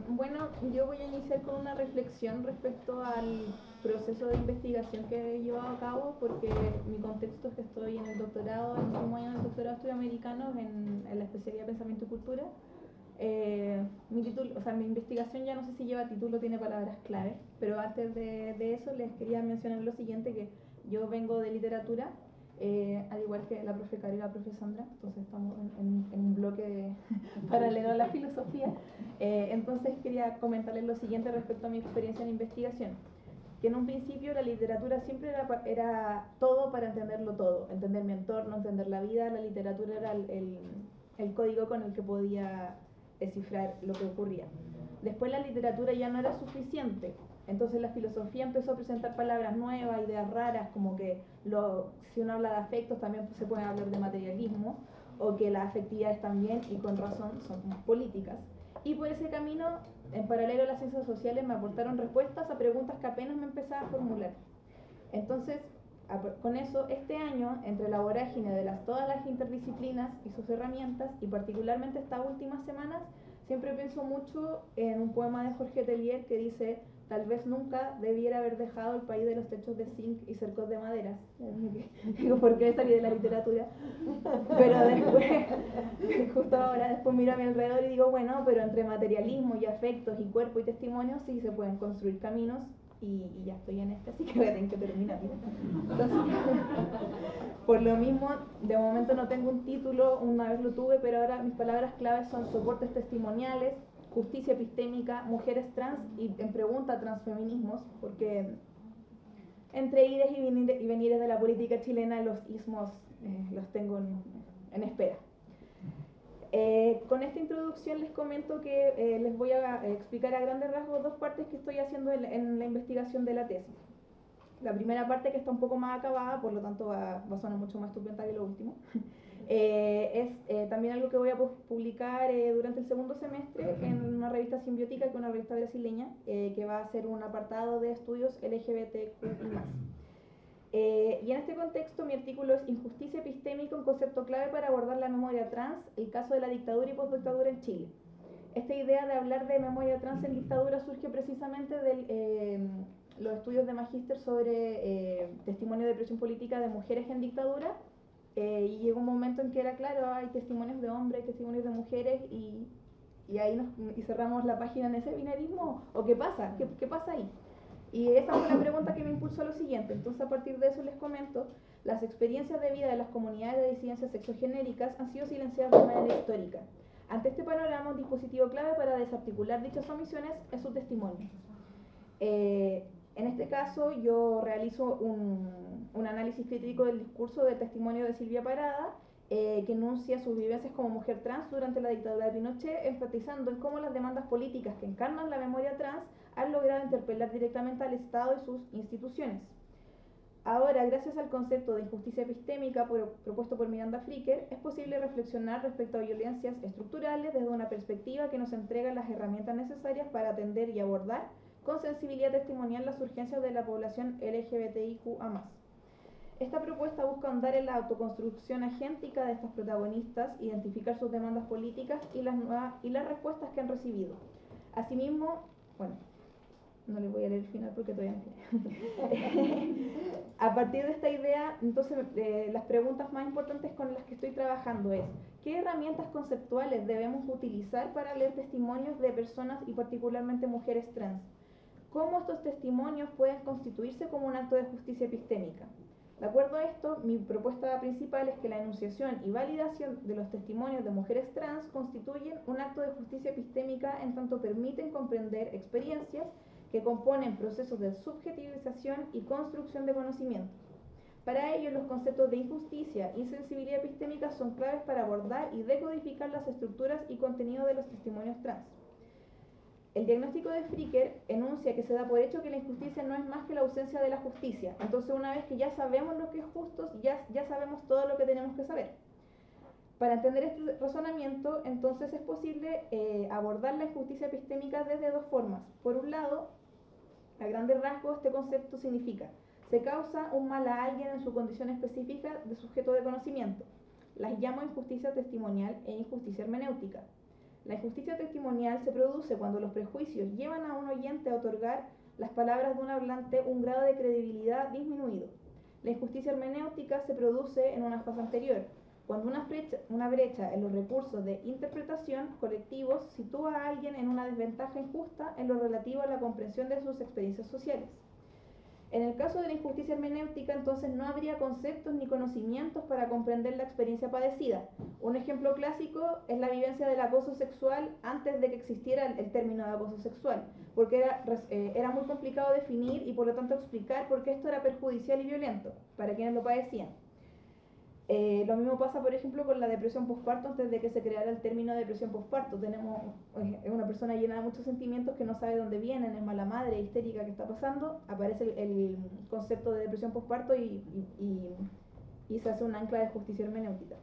Bueno, yo voy a iniciar con una reflexión respecto al proceso de investigación que he llevado a cabo, porque mi contexto es que estoy en el doctorado, en el último año del doctorado de estudios americanos en la especialidad de pensamiento y cultura. Mi título, o sea, mi investigación ya no sé si lleva título, tiene palabras clave, pero antes de eso les quería mencionar lo siguiente, que yo vengo de literatura, al igual que la profe Caro y la profe Sandra, entonces estamos en un bloque paralelo a la filosofía. Entonces quería comentarles lo siguiente respecto a mi experiencia en investigación, que en un principio la literatura siempre era todo para entenderlo todo, entender mi entorno, entender la vida. La literatura era el código con el que podía descifrar lo que ocurría. Después la literatura ya no era suficiente, entonces la filosofía empezó a presentar palabras nuevas, ideas raras, como que si uno habla de afectos también se puede hablar de materialismo, o que las afectividades también, y con razón, son políticas. Y por ese camino, en paralelo, las ciencias sociales me aportaron respuestas a preguntas que apenas me empezaba a formular. Entonces, con eso, este año, entre la vorágine de todas las interdisciplinas y sus herramientas, y particularmente estas últimas semanas, siempre pienso mucho en un poema de Jorge Tellier que dice: tal vez nunca debiera haber dejado el país de los techos de zinc y cercos de maderas. Digo, ¿por qué salí de la literatura? Pero después, justo ahora, después miro a mi alrededor y digo, bueno, pero entre materialismo y afectos y cuerpo y testimonio sí se pueden construir caminos. Y ya estoy en así que voy a tener que terminar. Entonces, por lo mismo, de momento no tengo un título, una vez lo tuve, pero ahora mis palabras claves son soportes testimoniales, justicia epistémica, mujeres trans y en pregunta transfeminismos, porque entre ires y venires de la política chilena los ismos los tengo en espera. Con esta introducción les comento que les voy a explicar a grandes rasgos dos partes que estoy haciendo en la investigación de la tesis. La primera parte, que está un poco más acabada, por lo tanto va a sonar mucho más estupenda que lo último, Es también algo que voy a publicar durante el segundo semestre en una revista Simbiótica, que es una revista brasileña, que va a ser un apartado de estudios LGBTQ+. Y en este contexto mi artículo es Injusticia epistémica, un concepto clave para abordar la memoria trans, el caso de la dictadura y postdictadura en Chile. Esta idea de hablar de memoria trans en dictadura surge precisamente de los estudios de magíster sobre testimonio de presión política de mujeres en dictadura, y llegó un momento en que era claro, hay testimonios de hombres, hay testimonios de mujeres, y ahí cerramos la página en ese binarismo, ¿o qué pasa? ¿Qué pasa ahí? Y esa fue la pregunta que me impulsó a lo siguiente. Entonces, a partir de eso les comento, las experiencias de vida de las comunidades de disidencias sexogenéricas han sido silenciadas de manera histórica. Ante este panorama, un dispositivo clave para desarticular dichas omisiones es su testimonio. En este caso, yo realizo un análisis crítico del discurso del testimonio de Silvia Parada, que enuncia sus vivencias como mujer trans durante la dictadura de Pinochet, enfatizando en cómo las demandas políticas que encarnan la memoria trans han logrado interpelar directamente al Estado y sus instituciones. Ahora, gracias al concepto de injusticia epistémica propuesto por Miranda Fricker, es posible reflexionar respecto a violencias estructurales desde una perspectiva que nos entrega las herramientas necesarias para atender y abordar con sensibilidad testimonial las urgencias de la población LGBTIQA+. Esta propuesta busca ahondar en la autoconstrucción agéntica de estas protagonistas, identificar sus demandas políticas y las respuestas que han recibido. Asimismo, bueno, no les voy a leer el final porque todavía no tiene. A partir de esta idea, entonces, las preguntas más importantes con las que estoy trabajando es: ¿qué herramientas conceptuales debemos utilizar para leer testimonios de personas y particularmente mujeres trans? ¿Cómo estos testimonios pueden constituirse como un acto de justicia epistémica? De acuerdo a esto, mi propuesta principal es que la enunciación y validación de los testimonios de mujeres trans constituyen un acto de justicia epistémica en tanto permiten comprender experiencias que componen procesos de subjetivización y construcción de conocimiento. Para ello, los conceptos de injusticia y sensibilidad epistémica son claves para abordar y decodificar las estructuras y contenido de los testimonios trans. El diagnóstico de Fricker enuncia que se da por hecho que la injusticia no es más que la ausencia de la justicia. Entonces, una vez que ya sabemos lo que es justo, ya sabemos todo lo que tenemos que saber. Para entender este razonamiento, entonces es posible abordar la injusticia epistémica desde dos formas. Por un lado, a grandes rasgos, este concepto significa: se causa un mal a alguien en su condición específica de sujeto de conocimiento. Las llamo injusticia testimonial e injusticia hermenéutica. La injusticia testimonial se produce cuando los prejuicios llevan a un oyente a otorgar las palabras de un hablante un grado de credibilidad disminuido. La injusticia hermenéutica se produce en una fase anterior, cuando una brecha en los recursos de interpretación colectivos sitúa a alguien en una desventaja injusta en lo relativo a la comprensión de sus experiencias sociales. En el caso de la injusticia hermenéutica, entonces no habría conceptos ni conocimientos para comprender la experiencia padecida. Un ejemplo clásico es la vivencia del acoso sexual antes de que existiera el término de acoso sexual, porque era muy complicado definir y por lo tanto explicar por qué esto era perjudicial y violento para quienes lo padecían. Lo mismo pasa, por ejemplo, con la depresión posparto antes de que se creara el término de depresión posparto. Tenemos una persona llena de muchos sentimientos que no sabe dónde vienen, es mala madre, histérica, ¿qué está pasando? Aparece el concepto de depresión posparto y se hace un ancla de justicia hermenéutica.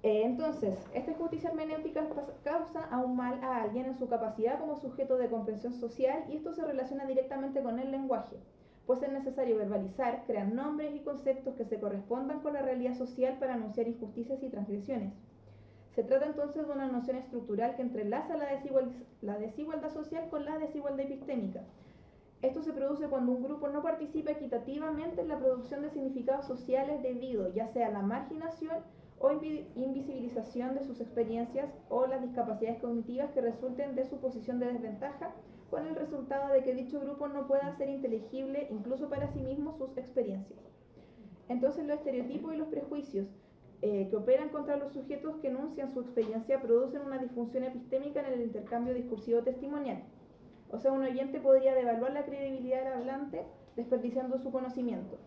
Entonces, esta justicia hermenéutica causa aún mal a alguien en su capacidad como sujeto de comprensión social, y esto se relaciona directamente con el lenguaje, pues es necesario verbalizar, crear nombres y conceptos que se correspondan con la realidad social para anunciar injusticias y transgresiones. Se trata entonces de una noción estructural que entrelaza la desigualdad social con la desigualdad epistémica. Esto se produce cuando un grupo no participa equitativamente en la producción de significados sociales debido ya sea a la marginación o invisibilización de sus experiencias o las discapacidades cognitivas que resulten de su posición de desventaja, con el resultado de que dicho grupo no pueda hacer inteligible incluso para sí mismo sus experiencias. Entonces, los estereotipos y los prejuicios que operan contra los sujetos que enuncian su experiencia producen una disfunción epistémica en el intercambio discursivo testimonial. O sea, un oyente podría devaluar la credibilidad del hablante desperdiciando su conocimiento.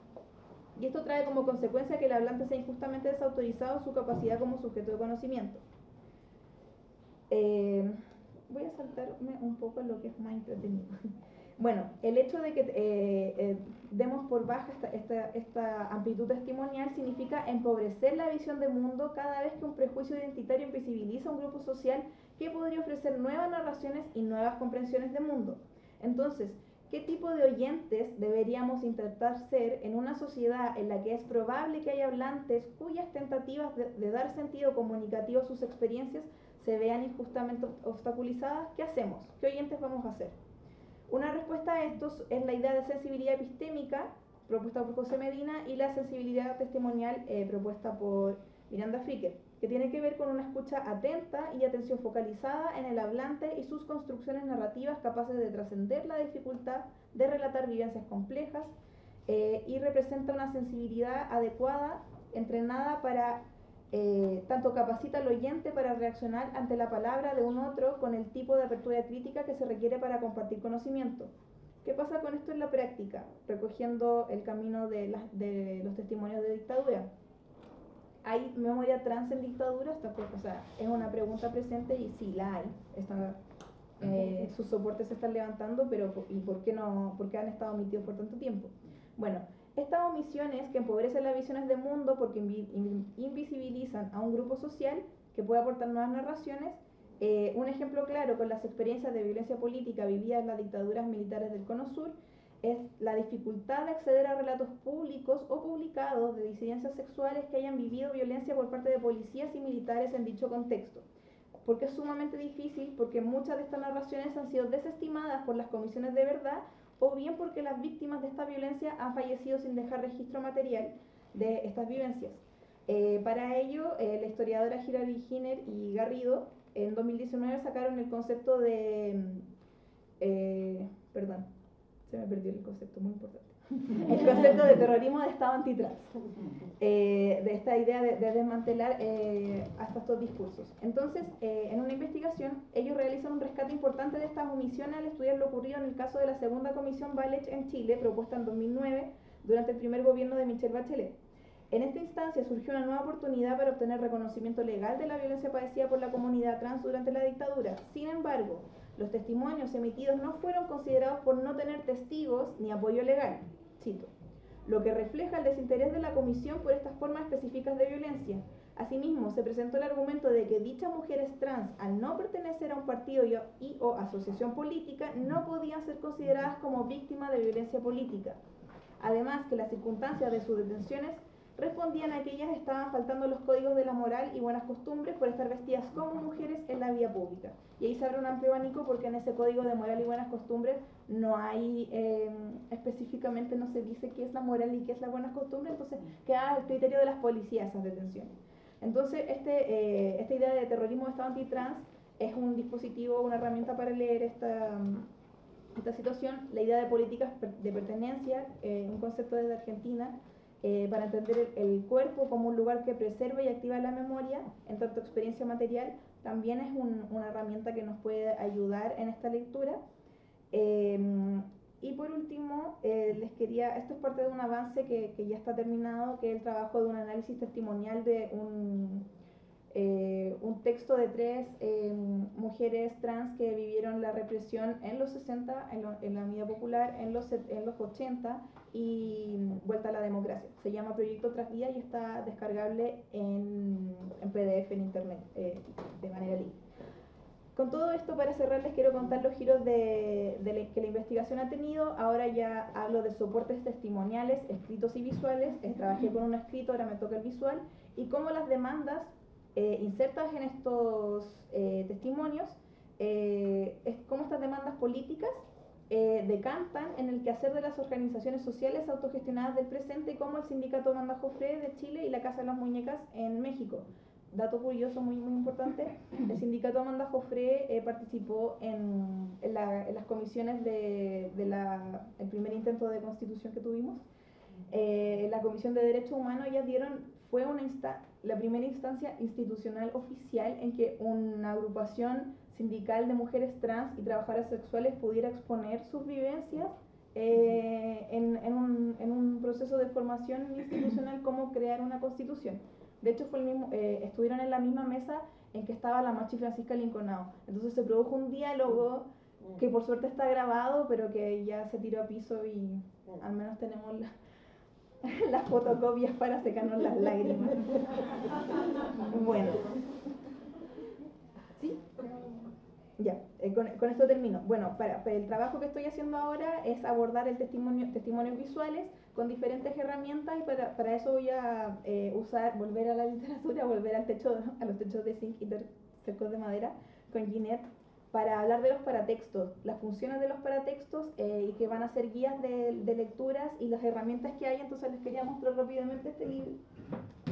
Y esto trae como consecuencia que el hablante sea injustamente desautorizado en su capacidad como sujeto de conocimiento. Voy a saltarme un poco a lo que es más entretenido. Bueno, el hecho de que demos por baja esta amplitud testimonial significa empobrecer la visión de mundo cada vez que un prejuicio identitario invisibiliza a un grupo social que podría ofrecer nuevas narraciones y nuevas comprensiones de mundo. Entonces, ¿qué tipo de oyentes deberíamos intentar ser en una sociedad en la que es probable que haya hablantes cuyas tentativas de dar sentido comunicativo a sus experiencias se vean injustamente obstaculizadas? ¿Qué hacemos? ¿Qué oyentes vamos a hacer? Una respuesta a esto es la idea de sensibilidad epistémica, propuesta por José Medina, y la sensibilidad testimonial, propuesta por Miranda Fricker, que tiene que ver con una escucha atenta y atención focalizada en el hablante y sus construcciones narrativas capaces de trascender la dificultad de relatar vivencias complejas, y representa una sensibilidad adecuada, entrenada para... tanto capacita al oyente para reaccionar ante la palabra de un otro con el tipo de apertura crítica que se requiere para compartir conocimiento. ¿Qué pasa con esto en la práctica? Recogiendo el camino de los testimonios de dictadura. ¿Hay memoria trans en dictadura? O sea, es una pregunta presente y sí, la hay. Sus soportes se están levantando, pero ¿y por qué no? ¿Por qué han estado omitidos por tanto tiempo? Bueno, estas omisiones que empobrecen las visiones de mundo porque invisibilizan a un grupo social que puede aportar nuevas narraciones. Un ejemplo claro con las experiencias de violencia política vividas en las dictaduras militares del Cono Sur es la dificultad de acceder a relatos públicos o publicados de disidencias sexuales que hayan vivido violencia por parte de policías y militares en dicho contexto. ¿Por qué es sumamente difícil? Porque muchas de estas narraciones han sido desestimadas por las comisiones de verdad, o bien porque las víctimas de esta violencia han fallecido sin dejar registro material de estas vivencias. Para ello, la historiadora Hilary Giner y Garrido en 2019 sacaron el concepto de... perdón, se me perdió el concepto, muy importante. El concepto de terrorismo de Estado antitrans, de esta idea de desmantelar hasta estos discursos. Entonces, en una investigación, ellos realizan un rescate importante de estas omisiones al estudiar lo ocurrido en el caso de la segunda comisión Valech en Chile, propuesta en 2009 durante el primer gobierno de Michelle Bachelet. En esta instancia surgió una nueva oportunidad para obtener reconocimiento legal de la violencia padecida por la comunidad trans durante la dictadura. Sin embargo, los testimonios emitidos no fueron considerados por no tener testigos ni apoyo legal. Cito: lo que refleja el desinterés de la comisión por estas formas específicas de violencia. Asimismo, se presentó el argumento de que dichas mujeres trans, al no pertenecer a un partido y o asociación política, no podían ser consideradas como víctimas de violencia política. Además, que las circunstancias de sus detenciones respondían a que ellas estaban faltando los códigos de la moral y buenas costumbres por estar vestidas como mujeres en la vía pública. Y ahí se abre un amplio abanico porque en ese código de moral y buenas costumbres no hay, específicamente no se dice qué es la moral y qué es la buenas costumbres, entonces queda al criterio de las policías esas detenciones. Entonces esta idea de terrorismo de Estado antitrans es un dispositivo, una herramienta para leer esta situación. La idea de políticas de pertenencia, un concepto desde Argentina, para entender el cuerpo como un lugar que preserva y activa la memoria en tanto experiencia material, también es una herramienta que nos puede ayudar en esta lectura. Y por último, esto es parte de un avance que ya está terminado, que es el trabajo de un análisis testimonial de un texto de 3 mujeres trans que vivieron la represión en los 60, en la Unidad Popular, en los 80 y vuelta a la democracia. Se llama Proyecto Trasvía y está descargable en PDF en internet, de manera libre. Con todo esto, para cerrar, les quiero contar los giros que la investigación ha tenido. Ahora ya hablo de soportes testimoniales, escritos y visuales. Trabajé con un escrito, ahora me toca el visual. Y cómo las demandas insertas en estos testimonios, cómo estas demandas políticas decantan en el quehacer de las organizaciones sociales autogestionadas del presente, como el Sindicato Amanda Joffre de Chile y la Casa de las Muñecas en México. Dato curioso muy importante: el Sindicato Amanda Joffre participó en las comisiones del primer intento de constitución que tuvimos. La Comisión de Derechos Humanos, fue la primera instancia institucional oficial en que una agrupación sindical de mujeres trans y trabajadoras sexuales pudiera exponer sus vivencias en un proceso de formación institucional como crear una constitución. De hecho, estuvieron en la misma mesa en que estaba la Machi Francisca Linconao. Entonces se produjo un diálogo que por suerte está grabado, pero que ya se tiró a piso y al menos tenemos las fotocopias para secarnos las lágrimas. Bueno. ¿Sí? Ya, con esto termino. Bueno, para el trabajo que estoy haciendo ahora es abordar el testimonios visuales con diferentes herramientas, y para eso voy a volver a la literatura, volver a los techos de zinc y cercos de madera con Ginette, para hablar de los paratextos, las funciones de los paratextos, y que van a ser guías de lecturas y las herramientas que hay. Entonces les quería mostrar rápidamente este libro,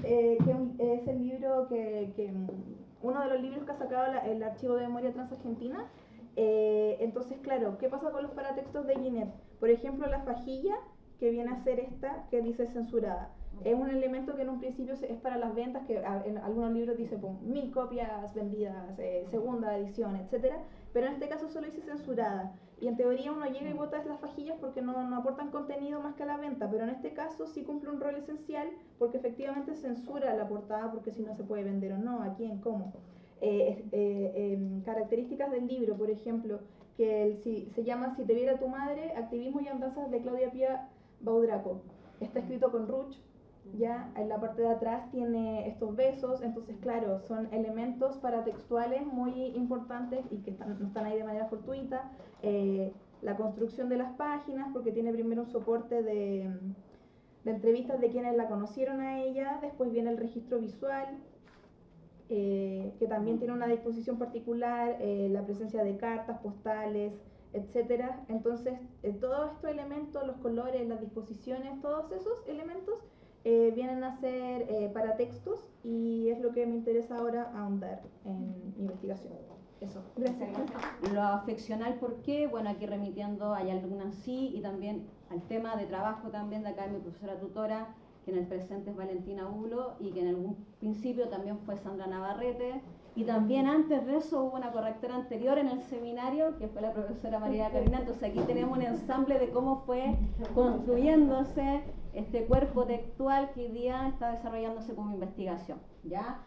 que es el libro uno de los libros que ha sacado el Archivo de Memoria Transargentina. Entonces, claro, ¿qué pasa con los paratextos de Ginette? Por ejemplo, la fajilla, que viene a ser esta, que dice censurada. Es un elemento que en un principio es para las ventas, que en algunos libros dice 1000 copias vendidas, segunda edición, etcétera, pero en este caso solo dice censurada. Y en teoría uno llega y bota las fajillas porque no aportan contenido más que a la venta, pero en este caso sí cumple un rol esencial, porque efectivamente censura la portada, porque si no se puede vender o no, a quién, cómo. Características del libro, por ejemplo, que se llama Si te viera tu madre, activismo y andanzas de Claudia Pía Baudraco. Está escrito con ruch, ya en la parte de atrás tiene estos besos. Entonces, claro, son elementos paratextuales muy importantes y que no están ahí de manera fortuita. La construcción de las páginas, porque tiene primero un soporte de entrevistas de quienes la conocieron a ella, después viene el registro visual, que también tiene una disposición particular, la presencia de cartas, postales, etcétera. Entonces, todos estos elementos, los colores, las disposiciones, todos esos elementos vienen a ser paratextos, y es lo que me interesa ahora ahondar en mi investigación. Eso, gracias. Lo afeccional, ¿por qué? Bueno, aquí remitiendo a algunas sí, y también al tema de trabajo también de acá mi profesora tutora, que en el presente es Valentina Bulo, y que en algún principio también fue Sandra Navarrete, y también antes de eso hubo una correctora anterior en el seminario, que fue la profesora María Carina. Entonces aquí tenemos un ensamble de cómo fue construyéndose este cuerpo textual que hoy día está desarrollándose como investigación, ¿ya?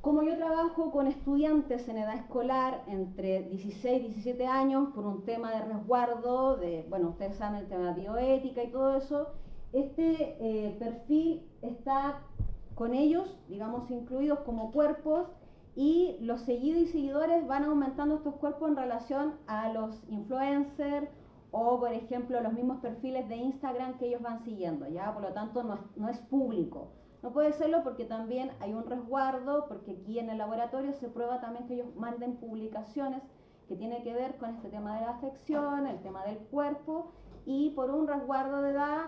Como yo trabajo con estudiantes en edad escolar entre 16 y 17 años por un tema de resguardo, bueno, ustedes saben el tema de bioética y todo eso, este perfil está con ellos, digamos, incluidos como cuerpos, y los seguidos y seguidores van aumentando estos cuerpos en relación a los influencers o, por ejemplo, los mismos perfiles de Instagram que ellos van siguiendo, ¿ya? Por lo tanto, no es público. No puede serlo porque también hay un resguardo, porque aquí en el laboratorio se prueba también que ellos manden publicaciones que tienen que ver con este tema de la afección, el tema del cuerpo, y por un resguardo de edad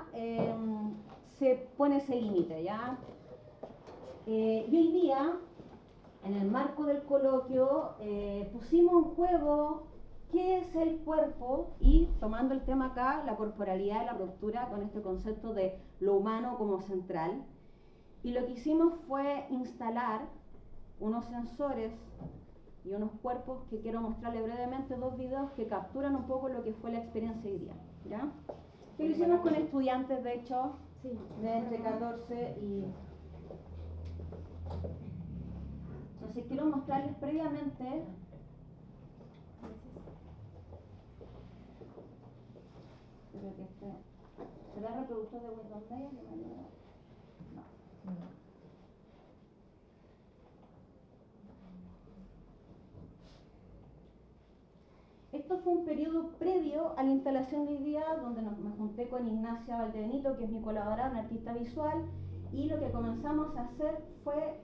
se pone ese límite, ¿ya? Y hoy día, en el marco del coloquio, pusimos en juego qué es el cuerpo, y tomando el tema acá, la corporalidad de la ruptura, con este concepto de lo humano como central. Y lo que hicimos fue instalar unos sensores y unos cuerpos que quiero mostrarles brevemente, 2 videos que capturan un poco lo que fue la experiencia hoy día, ¿ya? Que lo hicimos con estudiantes, de hecho, de entre 14 y... Entonces quiero mostrarles previamente... Creo que ¿será reproductor de Windows Media? No. Esto fue un periodo previo a la instalación de hoy día, donde me junté con Ignacia Valdebenito, que es mi colaboradora, una artista visual, y lo que comenzamos a hacer fue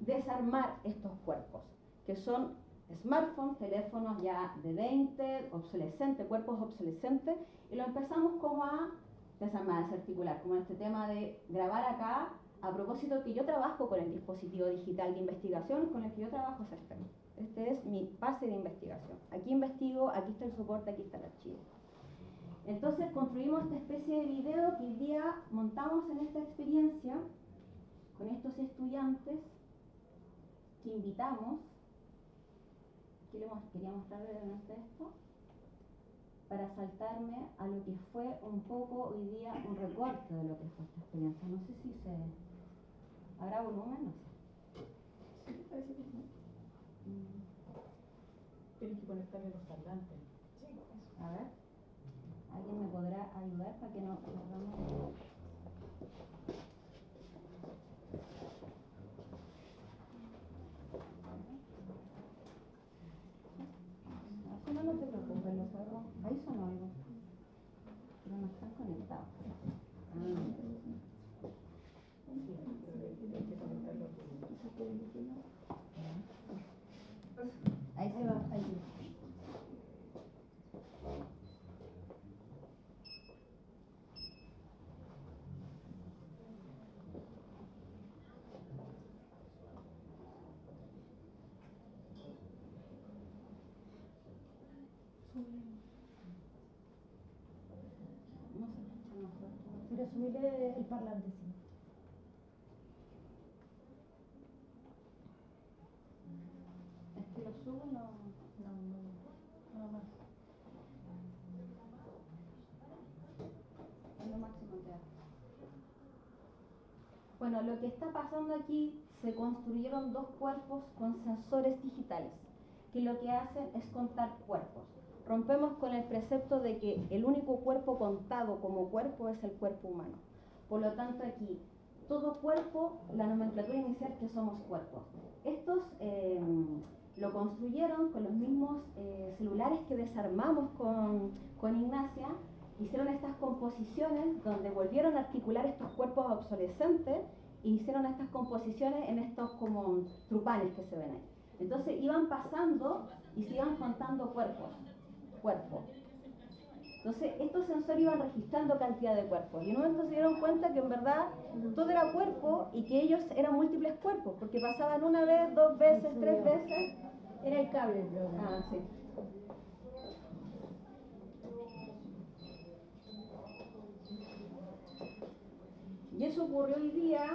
desarmar estos cuerpos, que son smartphones, teléfonos ya de 20, obsolescentes, cuerpos obsolescentes, y lo empezamos como a desarmar, a desarticular, como en este tema de grabar acá, a propósito que yo trabajo con el dispositivo digital de investigación con el que yo trabajo es este. Este es mi base de investigación. Aquí investigo, aquí está el soporte, aquí está el archivo. Entonces construimos esta especie de video que hoy día montamos en esta experiencia con estos estudiantes que invitamos. Quería mostrar brevemente esto para saltarme a lo que fue un poco hoy día un recorte de lo que fue esta experiencia. No sé si ¿habrá volumen? No sé. Sí, parece que sí. Pero tienes que conectarle los parlantes. A ver, ¿alguien me podrá ayudar para que no hagamos? No te preocupes, los hago. Ahí son algo. Pero no están conectados. Ahí se va, ahí. Pero subirle el parlante, sí. Es que lo subo, no más. Es lo máximo que hago. Bueno, lo que está pasando aquí, se construyeron dos cuerpos con sensores digitales, que lo que hacen es contar cuerpos. Rompemos con el precepto de que el único cuerpo contado como cuerpo es el cuerpo humano. Por lo tanto, aquí, todo cuerpo, la nomenclatura inicial es que somos cuerpos. Estos lo construyeron con los mismos celulares que desarmamos con Ignacia. Hicieron estas composiciones donde volvieron a articular estos cuerpos obsolescentes e hicieron estas composiciones en estos como trupanes que se ven ahí. Entonces iban pasando y se iban contando cuerpo. Entonces estos sensores iban registrando cantidad de cuerpos y en un momento se dieron cuenta que en verdad todo era cuerpo y que ellos eran múltiples cuerpos porque pasaban una vez, dos veces, tres veces. Era el cable el problema. Ah, sí. Y eso ocurrió hoy día.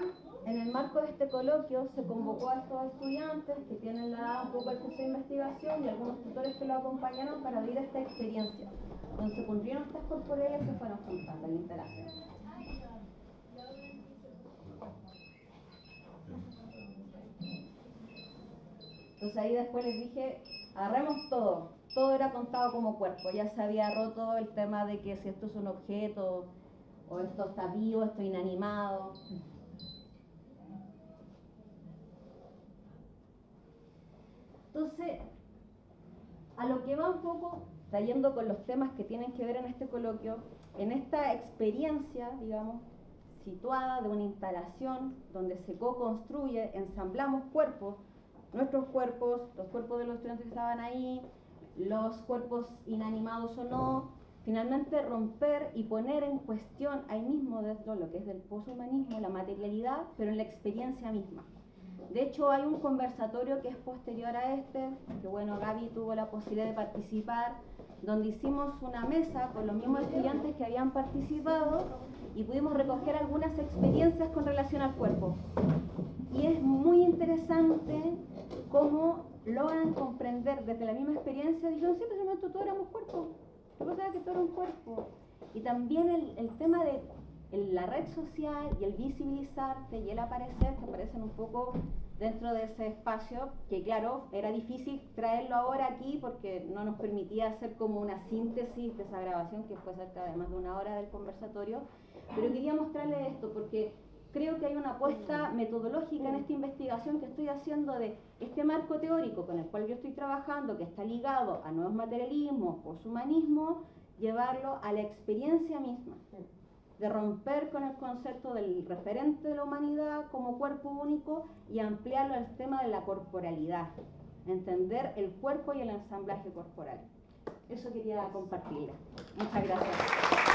En el marco de este coloquio se convocó a estos estudiantes que tienen la edad un poco al curso de investigación y algunos tutores que lo acompañaron para vivir esta experiencia, donde se cumplieron estas corporeas y se fueron juntando en la instalación. Entonces ahí después les dije, agarremos todo, todo era contado como cuerpo, ya se había roto el tema de que si esto es un objeto, o esto está vivo, esto inanimado. Entonces, a lo que va un poco, trayendo con los temas que tienen que ver en este coloquio, en esta experiencia, digamos, situada de una instalación donde se co-construye, ensamblamos cuerpos, nuestros cuerpos, los cuerpos de los estudiantes que estaban ahí, los cuerpos inanimados o no, finalmente romper y poner en cuestión ahí mismo dentro de lo que es del poshumanismo, la materialidad, pero en la experiencia misma. De hecho, hay un conversatorio que es posterior a este, que bueno, Gaby tuvo la posibilidad de participar, donde hicimos una mesa con los mismos estudiantes que habían participado y pudimos recoger algunas experiencias con relación al cuerpo. Y es muy interesante cómo logran comprender desde la misma experiencia, dijeron, sí, pero en momento todos éramos cuerpos, yo pensaba que todo era un cuerpo. Y también el tema de la red social y el visibilizarte y el aparecer, que aparecen un poco dentro de ese espacio, que claro, era difícil traerlo ahora aquí porque no nos permitía hacer como una síntesis de esa grabación que fue cerca de más de una hora del conversatorio, pero quería mostrarles esto porque creo que hay una apuesta metodológica en esta investigación que estoy haciendo de este marco teórico con el cual yo estoy trabajando, que está ligado a nuevos materialismos, poshumanismo, llevarlo a la experiencia misma, de romper con el concepto del referente de la humanidad como cuerpo único y ampliarlo al tema de la corporalidad, entender el cuerpo y el ensamblaje corporal. Eso quería compartirles. Muchas gracias.